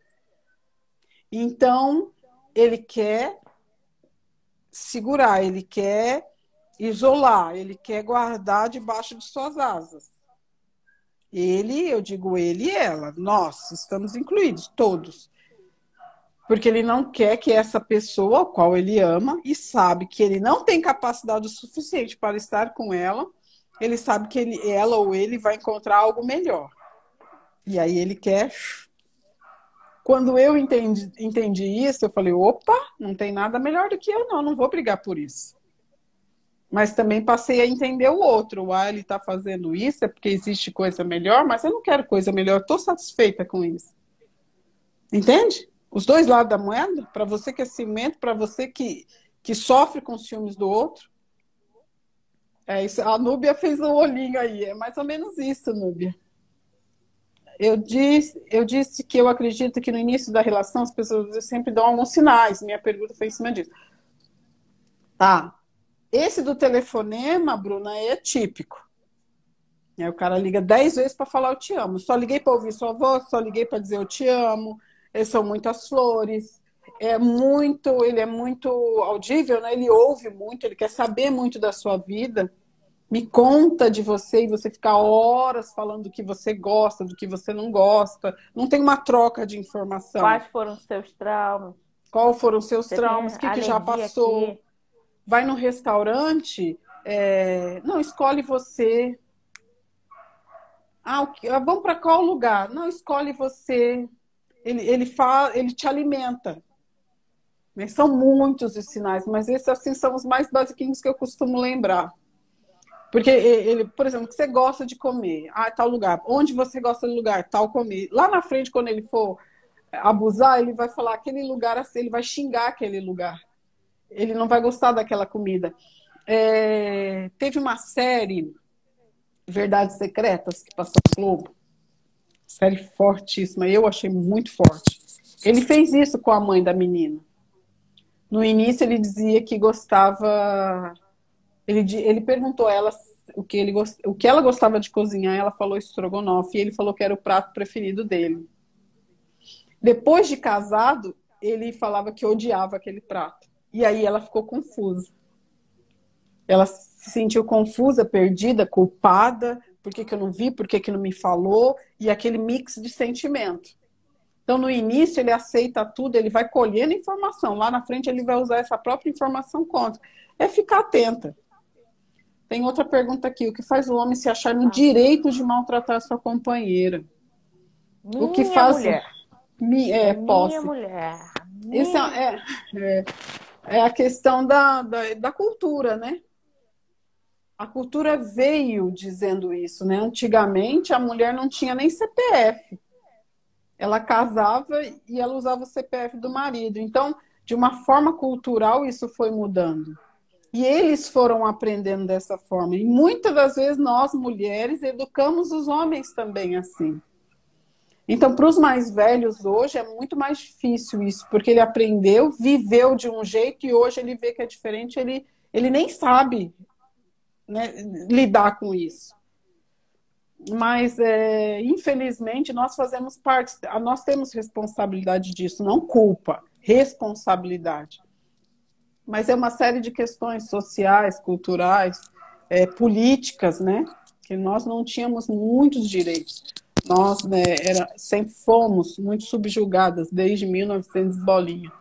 Então, ele quer segurar, ele quer isolar, ele quer guardar debaixo de suas asas. Ele, eu digo ele e ela, nós estamos incluídos, todos. Porque ele não quer que essa pessoa, a qual ele ama, e sabe que ele não tem capacidade suficiente para estar com ela, ele sabe que ela ou ele vai encontrar algo melhor. E aí ele quer. Quando eu entendi isso, eu falei, opa, não tem nada melhor do que eu, não vou brigar por isso. Mas também passei a entender o outro. Ele está fazendo isso, é porque existe coisa melhor, mas eu não quero coisa melhor, estou satisfeita com isso. Entende? Os dois lados da moeda, para você que é ciumento, para você que sofre com os ciúmes do outro. É isso. A Núbia fez um olhinho aí, é mais ou menos isso, Núbia. Eu disse que eu acredito que no início da relação as pessoas sempre dão alguns sinais. Minha pergunta foi em cima disso. Tá. Esse do telefonema, Bruna, é típico. O cara liga 10 vezes para falar eu te amo. Só liguei para ouvir sua voz, só liguei para dizer eu te amo. São muitas flores, ele é muito audível, né? Ele ouve muito, ele quer saber muito da sua vida. Me conta de você e você fica horas falando do que você gosta, do que você não gosta. Não tem uma troca de informação. Quais foram os seus traumas? Qual foram os seus Você tem traumas? O que que já alergia passou? aqui? Vai no restaurante, não, escolhe você. Vamos para qual lugar? Não, escolhe você. Ele te alimenta. Né? São muitos os sinais, mas esses assim são os mais basiquinhos que eu costumo lembrar. Porque ele, por exemplo, o que você gosta de comer? Ah, tal lugar. Onde você gosta de lugar? Tal comer. Lá na frente, quando ele for abusar, ele vai falar aquele lugar assim, ele vai xingar aquele lugar. Ele não vai gostar daquela comida. Teve uma série, Verdades Secretas, que passou no Globo. Série fortíssima. Eu achei muito forte. Ele fez isso com a mãe da menina. No início, ele dizia que gostava. Ele perguntou a ela o que ela gostava de cozinhar. Ela falou estrogonofe. E ele falou que era o prato preferido dele. Depois de casado, ele falava que odiava aquele prato. E aí ela ficou confusa. Ela se sentiu confusa, perdida, culpada. Por que eu não vi? Por que não me falou? E aquele mix de sentimento. Então, no início, ele aceita tudo, ele vai colhendo informação. Lá na frente, ele vai usar essa própria informação contra. É ficar atenta. Tem outra pergunta aqui. O que faz o homem se achar no direito de maltratar a sua companheira? O que Minha faz... mulher. Minha Posse. mulher. Isso é a questão da cultura, né? A cultura veio dizendo isso, né? Antigamente, a mulher não tinha nem CPF. Ela casava e ela usava o CPF do marido. Então, de uma forma cultural, isso foi mudando. E eles foram aprendendo dessa forma. E muitas das vezes nós, mulheres, educamos os homens também assim. Então, para os mais velhos hoje, é muito mais difícil isso, porque ele aprendeu, viveu de um jeito e hoje ele vê que é diferente, ele nem sabe, né, lidar com isso. Mas, infelizmente, nós fazemos parte, nós temos responsabilidade disso, não culpa, responsabilidade. Mas é uma série de questões sociais, culturais, políticas, né? Que nós não tínhamos muitos direitos. Nós, né, sempre fomos muito subjugadas, desde 1900 bolinha.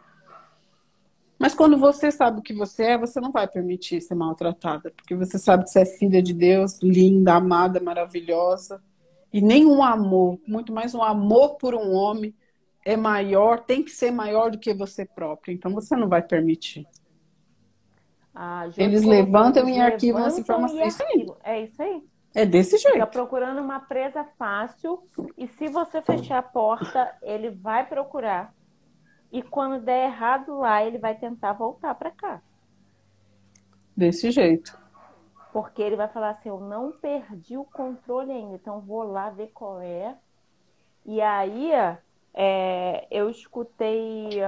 Mas quando você sabe o que você não vai permitir ser maltratada, porque você sabe que você é filha de Deus, linda, amada, maravilhosa. E nenhum amor, muito mais um amor por um homem, é maior, tem que ser maior do que você próprio. Então você não vai permitir. A Josi Eles colocou, levantam eles e arquivam as levantam e informações. Isso aí. arquivam. É isso aí. É desse Fica jeito. procurando uma presa fácil e se você fechar a porta, ele vai procurar. E quando der errado lá, ele vai tentar voltar para cá. Desse jeito. Porque ele vai falar assim, eu não perdi o controle ainda, então vou lá ver qual é. E aí, eu escutei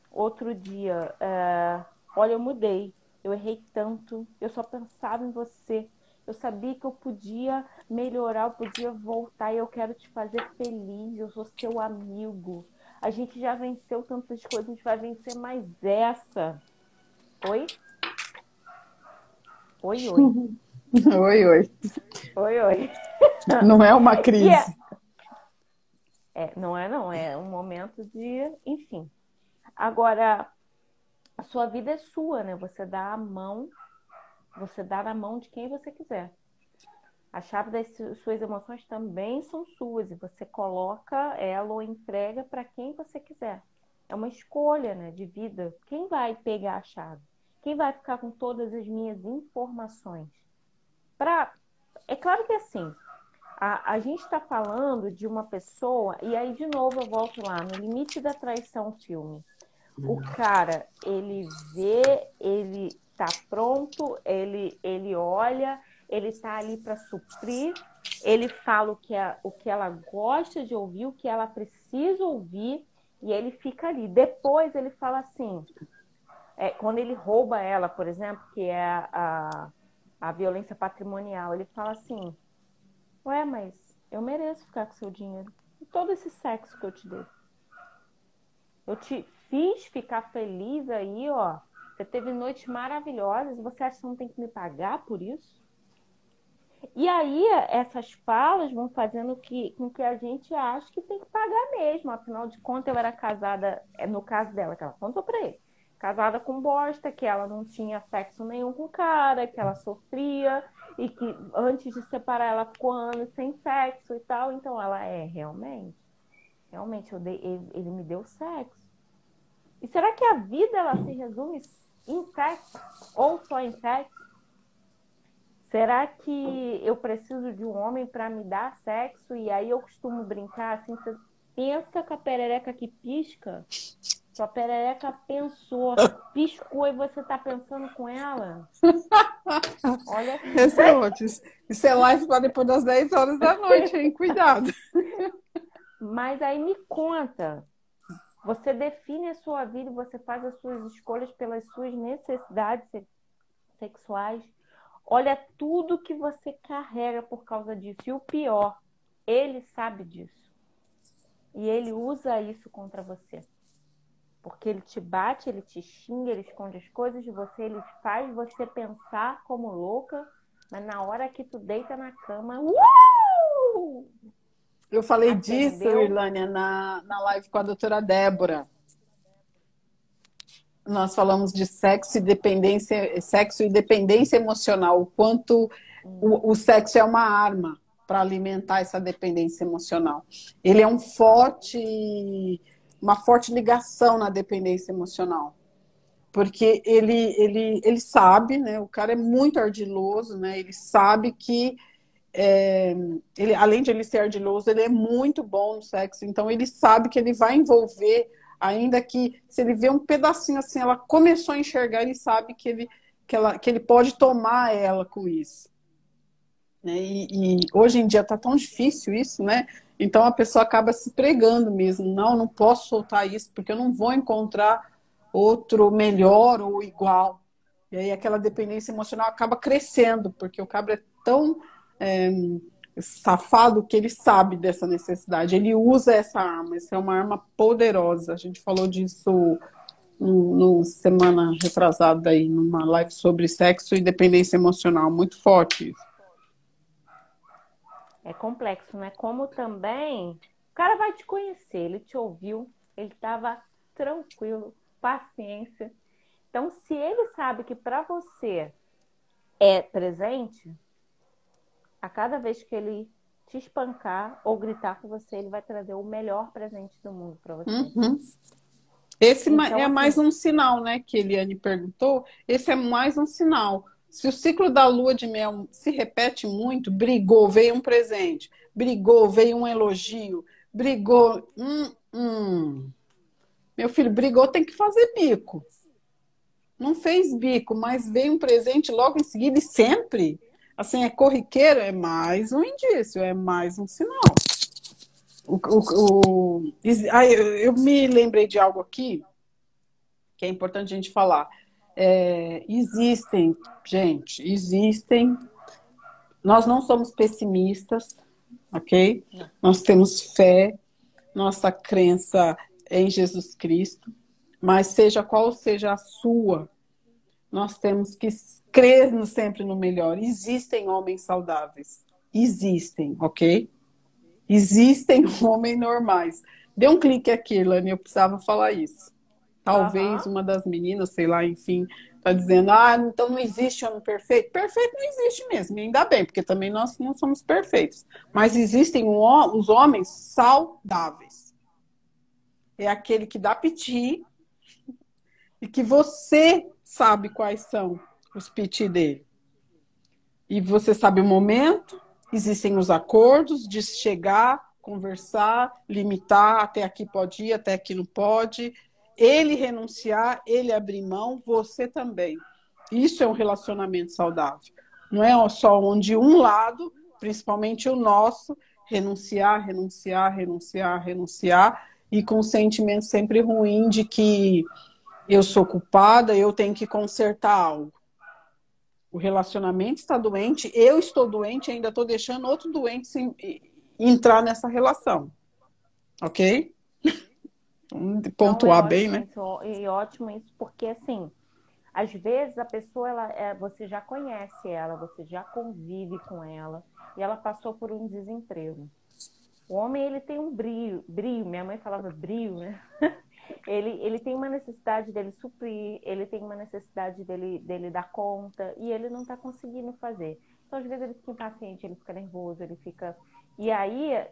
outro dia, olha, eu mudei, eu errei tanto, eu só pensava em você. Eu sabia que eu podia melhorar, eu podia voltar e eu quero te fazer feliz, eu sou seu amigo. A gente já venceu tantas coisas, a gente vai vencer mais essa. Oi? Oi, oi. Oi, oi. Oi, oi. Não é uma E crise. não, é um momento de, enfim. Agora, a sua vida é sua, né? Você dá na mão de quem você quiser. A chave das suas emoções também são suas e você coloca ela ou entrega para quem você quiser. É uma escolha, né, de vida. Quem vai pegar a chave? Quem vai ficar com todas as minhas informações? É claro que assim, a gente está falando de uma pessoa, e aí de novo eu volto lá, no Limite da Traição filme. O cara, ele vê, ele tá pronto, ele olha, ele tá ali para suprir, ele fala o que ela gosta de ouvir, o que ela precisa ouvir, e ele fica ali. Depois ele fala assim, quando ele rouba ela, por exemplo, que é a violência patrimonial, ele fala assim, ué, mas eu mereço ficar com seu dinheiro. E todo esse sexo que eu te dei. Eu te fiz ficar feliz aí, ó. Você teve noites maravilhosas. Você acha que não tem que me pagar por isso? E aí, essas falas vão fazendo com que a gente ache que tem que pagar mesmo. Afinal de contas, eu era casada, no caso dela, que ela contou pra ele, casada com bosta, que ela não tinha sexo nenhum com o cara, que ela sofria, e que antes de separar ela ficou anos sem sexo e tal. Então, ela realmente, ele me deu sexo. E será que a vida ela se resume em sexo? Ou só em sexo? Será que eu preciso de um homem para me dar sexo? E aí eu costumo brincar assim, você pensa com a perereca que pisca? Sua perereca pensou, piscou e você tá pensando com ela? Olha. Esse é ótimo. Isso é live para depois das 10 horas da noite, hein? Cuidado. Mas aí me conta, você define a sua vida e você faz as suas escolhas pelas suas necessidades sexuais. Olha tudo que você carrega por causa disso. E o pior, ele sabe disso. E ele usa isso contra você. Porque ele te bate, ele te xinga, ele esconde as coisas de você, ele faz você pensar como louca, mas na hora que tu deita na cama, Eu falei disso, acendeu. Irlânia, na live com a doutora Débora. Nós falamos de sexo e dependência emocional, o quanto o sexo é uma arma para alimentar essa dependência emocional. Ele é uma forte ligação na dependência emocional, porque ele sabe, né? O cara é muito ardiloso, né? Ele sabe que além de ele ser ardiloso, ele é muito bom no sexo, então ele sabe que ele vai envolver. Ainda que, se ele vê um pedacinho assim, ela começou a enxergar, ele sabe que ele pode tomar ela com isso. Né? E hoje em dia tá tão difícil isso, né? Então a pessoa acaba se pregando mesmo. Não posso soltar isso, porque eu não vou encontrar outro melhor ou igual. E aí aquela dependência emocional acaba crescendo, porque o cabra é tão safado que ele sabe dessa necessidade, ele usa essa arma, essa é uma arma poderosa. A gente falou disso no semana retrasada aí, numa live sobre sexo e dependência emocional, muito forte isso. É complexo, né? Como também o cara vai te conhecer, ele te ouviu, ele estava tranquilo, paciência. Então, se ele sabe que para você é presente, a cada vez que ele te espancar ou gritar com você, ele vai trazer o melhor presente do mundo para você. Uhum. Esse então, é mais um sinal, né, que Eliane perguntou. Esse é mais um sinal. Se o ciclo da lua de mel se repete muito, brigou, veio um presente, brigou, veio um elogio, brigou, meu filho, brigou, tem que fazer bico. Não fez bico, mas veio um presente logo em seguida e sempre. Assim, é corriqueiro, é mais um indício, é mais um sinal. Eu me lembrei de algo aqui que é importante a gente falar. Existem. Nós não somos pessimistas, ok? Não. Nós temos fé, nossa crença é em Jesus Cristo, mas seja qual seja a sua, nós temos que crer sempre no melhor. Existem homens saudáveis. Existem, ok? Existem homens normais. Dê um clique aqui, Ilane, eu precisava falar isso. Talvez uma das meninas, sei lá, enfim, está dizendo, então não existe homem perfeito. Perfeito não existe mesmo, e ainda bem, porque também nós não somos perfeitos. Mas existem os homens saudáveis. É aquele que dá piti e que você sabe quais são os piti dele. E você sabe o momento, existem os acordos de chegar, conversar, limitar, até aqui pode ir, até aqui não pode. Ele renunciar, ele abrir mão, você também. Isso é um relacionamento saudável. Não é só onde um lado, principalmente o nosso, renunciar, e com um sentimento sempre ruim de que eu sou culpada, eu tenho que consertar algo. O relacionamento está doente, eu estou doente, ainda estou deixando outro doente entrar nessa relação. Ok? Então é Pontuar bem, ótimo né? isso, e ótimo isso, porque assim, às vezes a pessoa, você já conhece ela, você já convive com ela, e ela passou por um desemprego. O homem, ele tem um brio, minha mãe falava brio, né? Ele tem uma necessidade dele suprir, ele tem uma necessidade dele dar conta, e ele não está conseguindo fazer. Então, às vezes, ele fica impaciente, ele fica nervoso, ele fica. E aí,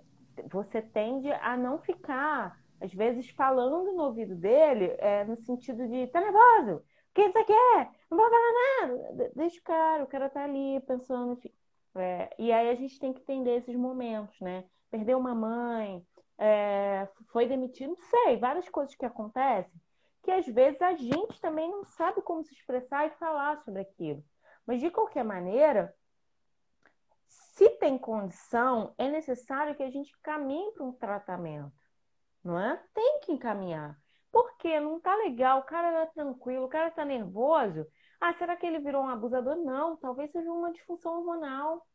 você tende a não ficar, às vezes, falando no ouvido dele, no sentido de: tá nervoso? O que você quer? Não vou falar nada. Deixa o cara tá ali pensando, enfim. E aí a gente tem que entender esses momentos, né? Perdeu uma mãe, foi demitido, não sei, várias coisas que acontecem, que às vezes a gente também não sabe como se expressar e falar sobre aquilo. Mas de qualquer maneira, se tem condição, é necessário que a gente caminhe para um tratamento, não é? Tem que encaminhar. Porque não tá legal, o cara tá tranquilo, o cara tá nervoso. Ah, será que ele virou um abusador? Não, talvez seja uma disfunção hormonal,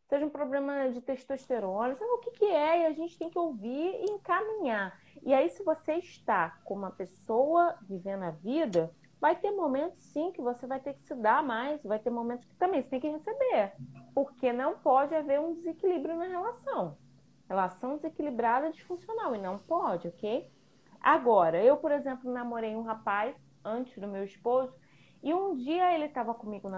seja um problema de testosterona, sabe o que que é? E a gente tem que ouvir e encaminhar. E aí, se você está com uma pessoa vivendo a vida, vai ter momentos, sim, que você vai ter que se dar mais, vai ter momentos que também você tem que receber, porque não pode haver um desequilíbrio na relação. Relação desequilibrada é disfuncional, e não pode, ok? Agora, eu, por exemplo, namorei um rapaz antes do meu esposo, e um dia ele estava comigo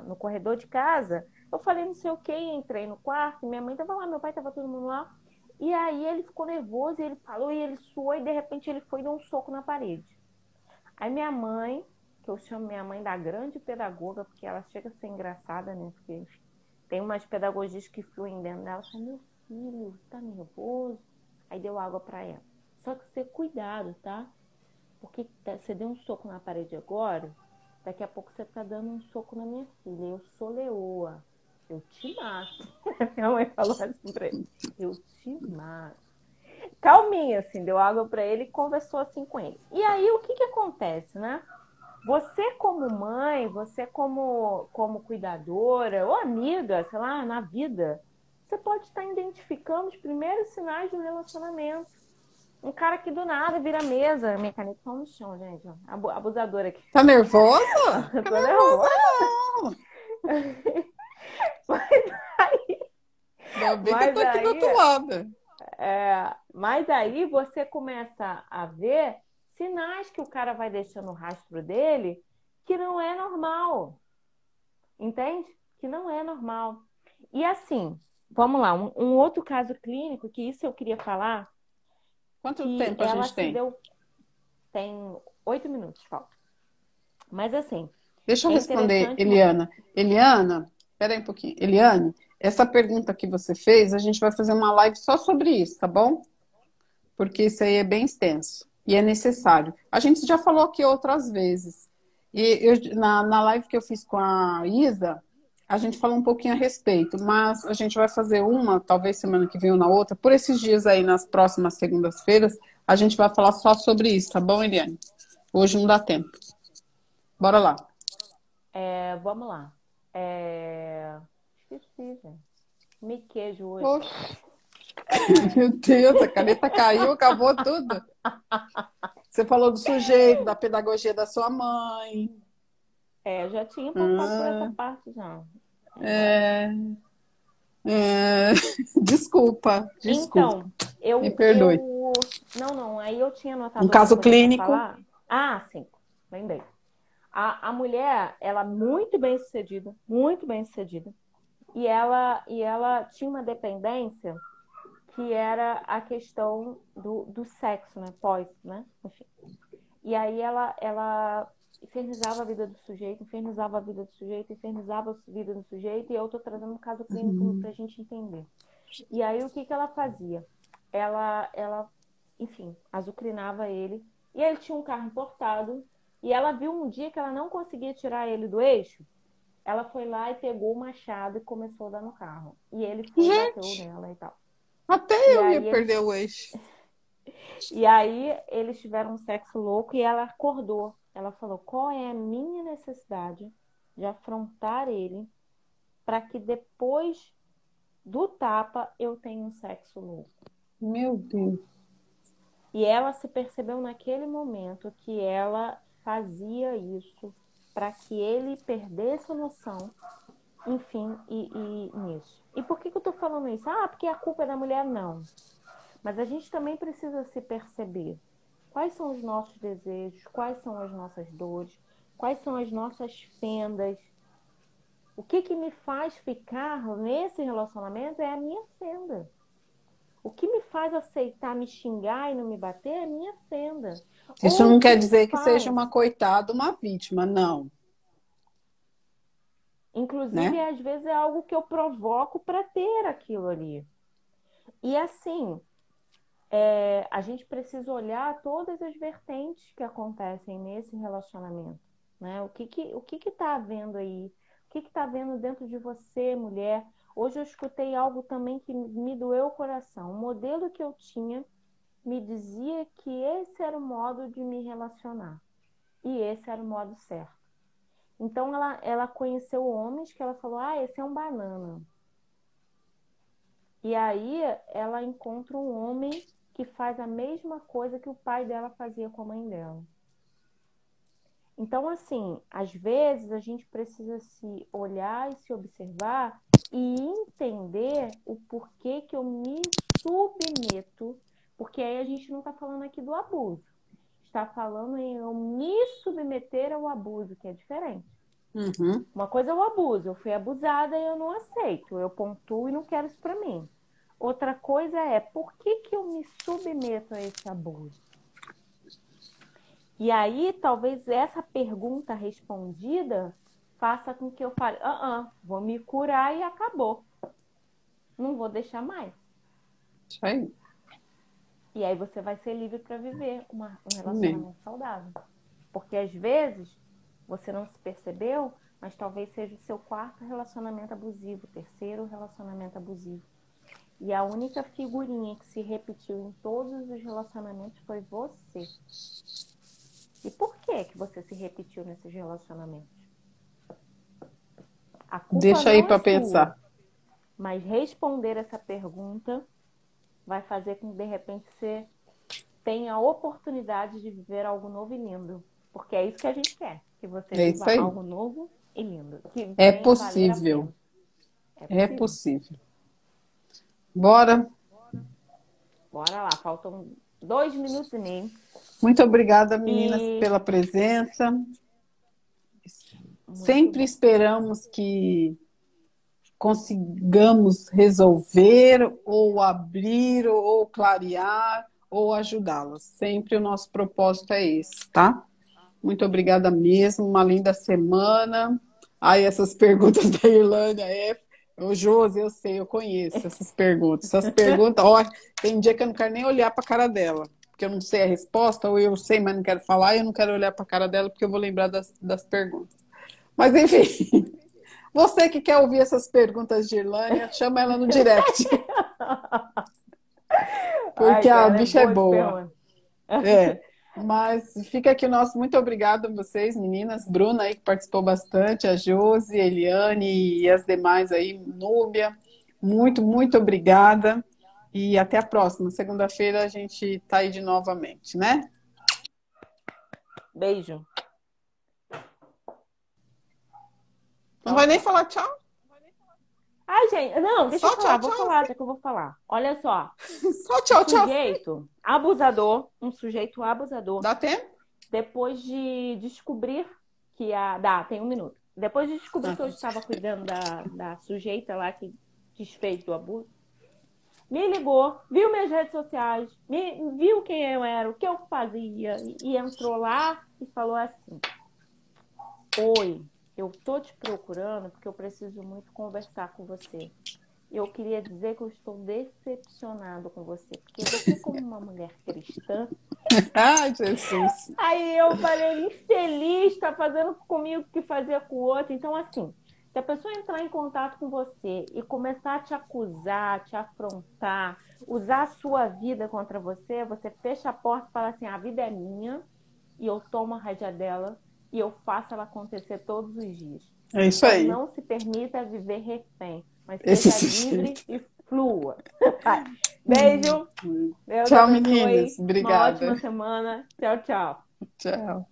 no corredor de casa. Eu falei não sei o que, entrei no quarto, minha mãe estava lá, meu pai estava todo mundo lá. E aí ele ficou nervoso, e ele falou, e ele suou, e de repente ele foi e deu um soco na parede. Aí minha mãe, que eu chamo minha mãe da grande pedagoga, porque ela chega a ser engraçada, né? Porque enfim, tem umas pedagogias que fluem dentro dela. Ela falou: meu filho, tá nervoso? Aí deu água para ela. Só que ter cuidado, tá? Porque você deu um soco na parede agora, daqui a pouco você tá dando um soco na minha filha. Eu sou leoa, eu te mato. Minha mãe falou assim pra ele: eu te mato. Calminha, assim, deu água para ele e conversou assim com ele. E aí o que que acontece, né? Você como mãe, você como cuidadora ou amiga, sei lá, na vida, você pode estar identificando os primeiros sinais do relacionamento. Um cara que do nada vira mesa. Minha caneta tá no chão, gente. Abusadora aqui. Tá nervosa? Eu Fica tô nervosa, nervosa. não. Mas aí, Ainda bem que eu mas tô aqui do outro aí, lado. mas aí você começa a ver sinais que o cara vai deixando o rastro dele que não é normal. Entende? Que não é normal. E assim, vamos lá, um outro caso clínico, que isso eu queria falar, Quanto que tempo a ela gente se tem? deu. Tem 8 minutos, falta. Mas assim, Deixa eu é responder, interessante. Eliana. Eliana, espera aí um pouquinho. Eliane, essa pergunta que você fez, a gente vai fazer uma live só sobre isso, tá bom? Porque isso aí é bem extenso e é necessário. A gente já falou aqui outras vezes. Na live que eu fiz com a Isa, a gente falou um pouquinho a respeito, mas a gente vai fazer uma, talvez semana que vem ou na outra, por esses dias aí, nas próximas segundas-feiras, a gente vai falar só sobre isso, tá bom, Eliane? Hoje não dá tempo. Bora lá. Vamos lá. Esqueci, gente. Me queijo hoje. Poxa, meu Deus, a caneta caiu, acabou tudo. Você falou do sujeito, da pedagogia da sua mãe. Já tinha passado por essa Ah, parte já. Agora. é, é, desculpa, desculpa, Então, me perdoe. não, aí eu tinha Um anotado outra caso coisa para clínico. falar. Ah, sim, lembrei. A mulher, ela muito bem sucedida, e ela tinha uma dependência que era a questão do sexo, né? Pós, né? Enfim. E aí ela infernizava a vida do sujeito, infernizava a vida do sujeito, infernizava a vida do sujeito, e eu tô trazendo um caso clínico pra gente entender. E aí o que que ela fazia? Ela, enfim, azucrinava ele, e ele tinha um carro importado, e ela viu um dia que ela não conseguia tirar ele do eixo, ela foi lá e pegou o machado e começou a dar no carro. E ele foi e bateu Gente, nela e tal. até E eu ia aí perder eles, o eixo. e aí eles tiveram um sexo louco e ela acordou. Ela falou: qual é a minha necessidade de afrontar ele para que depois do tapa eu tenha um sexo louco? Meu Deus. E ela se percebeu naquele momento que ela fazia isso para que ele perdesse a noção, enfim, e nisso. E por que eu estou falando isso? Ah, porque a culpa é da mulher, não. Mas a gente também precisa se perceber. Quais são os nossos desejos? Quais são as nossas dores? Quais são as nossas fendas? O que me faz ficar nesse relacionamento é a minha fenda. O que me faz aceitar me xingar e não me bater é a minha fenda. Isso Ou não o que quer me dizer que seja faz, uma coitada, uma vítima, não, inclusive, né? às vezes é algo que eu provoco para ter aquilo ali. E assim, a gente precisa olhar todas as vertentes que acontecem nesse relacionamento, né? O que está havendo aí? O que está havendo dentro de você, mulher? Hoje eu escutei algo também que me doeu o coração. O modelo que eu tinha me dizia que esse era o modo de me relacionar e esse era o modo certo. Então ela conheceu homens que ela falou, ah, esse é um banana. E aí ela encontra um homem que faz a mesma coisa que o pai dela fazia com a mãe dela. Então, assim, às vezes a gente precisa se olhar e se observar e entender o porquê que eu me submeto, porque aí a gente não está falando aqui do abuso, está falando em eu me submeter ao abuso, que é diferente. Uhum. Uma coisa é o abuso, eu fui abusada e eu não aceito, eu pontuo e não quero isso para mim. Outra coisa é, por que eu me submeto a esse abuso? E aí, talvez essa pergunta respondida faça com que eu fale, vou me curar e acabou. Não vou deixar mais. Isso aí. E aí você vai ser livre para viver um Amém. relacionamento saudável. Porque às vezes você não se percebeu, mas talvez seja o seu quarto relacionamento abusivo, terceiro relacionamento abusivo. E a única figurinha que se repetiu em todos os relacionamentos foi você. E por que você se repetiu nesses relacionamentos? A culpa Deixa aí não é para sua, pensar. mas responder essa pergunta vai fazer com que, de repente, você tenha a oportunidade de viver algo novo e lindo. Porque é isso que a gente quer, que você É isso viva aí. algo novo e lindo, que É venha valer a possível. pena. É É possível. possível. Bora. Bora lá, faltam 2 minutos e meio. Muito obrigada, meninas, E pela presença. muito Sempre bom. esperamos que consigamos resolver, ou abrir, ou clarear, ou ajudá-las. Sempre o nosso propósito é esse, tá? Muito obrigada mesmo, uma linda semana. Ai, essas perguntas da Irlânia Ô, Josi, eu sei, eu conheço essas perguntas. Essas perguntas, ó, tem dia que eu não quero nem olhar para a cara dela, porque eu não sei a resposta, ou eu sei, mas não quero falar, e eu não quero olhar para a cara dela, porque eu vou lembrar das perguntas. Mas, enfim, você que quer ouvir essas perguntas de Irlânia, chama ela no direct, porque Ai, a ela é bicha é boa de boa. pergunta. É, mas fica aqui o nosso muito obrigado a vocês, meninas. Bruna aí que participou bastante, a Josi, a Eliane e as demais aí, Núbia. Muito, muito obrigada. E até a próxima. Segunda-feira a gente tá aí de novamente, né? Beijo. Não Tchau, vai nem tchau. falar tchau? Ai, gente, não, deixa eu Só falar, tchau, vou tchau. falar, já que eu vou falar. Olha só, Só o tchau, tchau. sujeito abusador, um sujeito abusador, Dá tempo? depois de descobrir que tem 1 minuto. Depois de descobrir Ah, que eu tá. estava cuidando da sujeita lá que desfez do abuso, me ligou, viu minhas redes sociais, viu quem eu era, o que eu fazia, e entrou lá e falou assim: Oi, eu tô te procurando porque eu preciso muito conversar com você. Eu queria dizer que eu estou decepcionado com você, porque você, como uma mulher cristã, Ai, Jesus. aí eu falei, infeliz, tá fazendo comigo o que fazia com o outro. Então, assim, se a pessoa entrar em contato com você e começar a te acusar, te afrontar, usar a sua vida contra você, você fecha a porta e fala assim: a vida é minha e eu tomo a rédea dela e eu faço ela acontecer todos os dias. É isso Então, aí. não se permita viver refém, mas Esse seja livre sujeito. Flua. Beijo. Deus Tchau, abençoe. meninas. Uma Obrigada. ótima semana. Tchau, tchau. Tchau.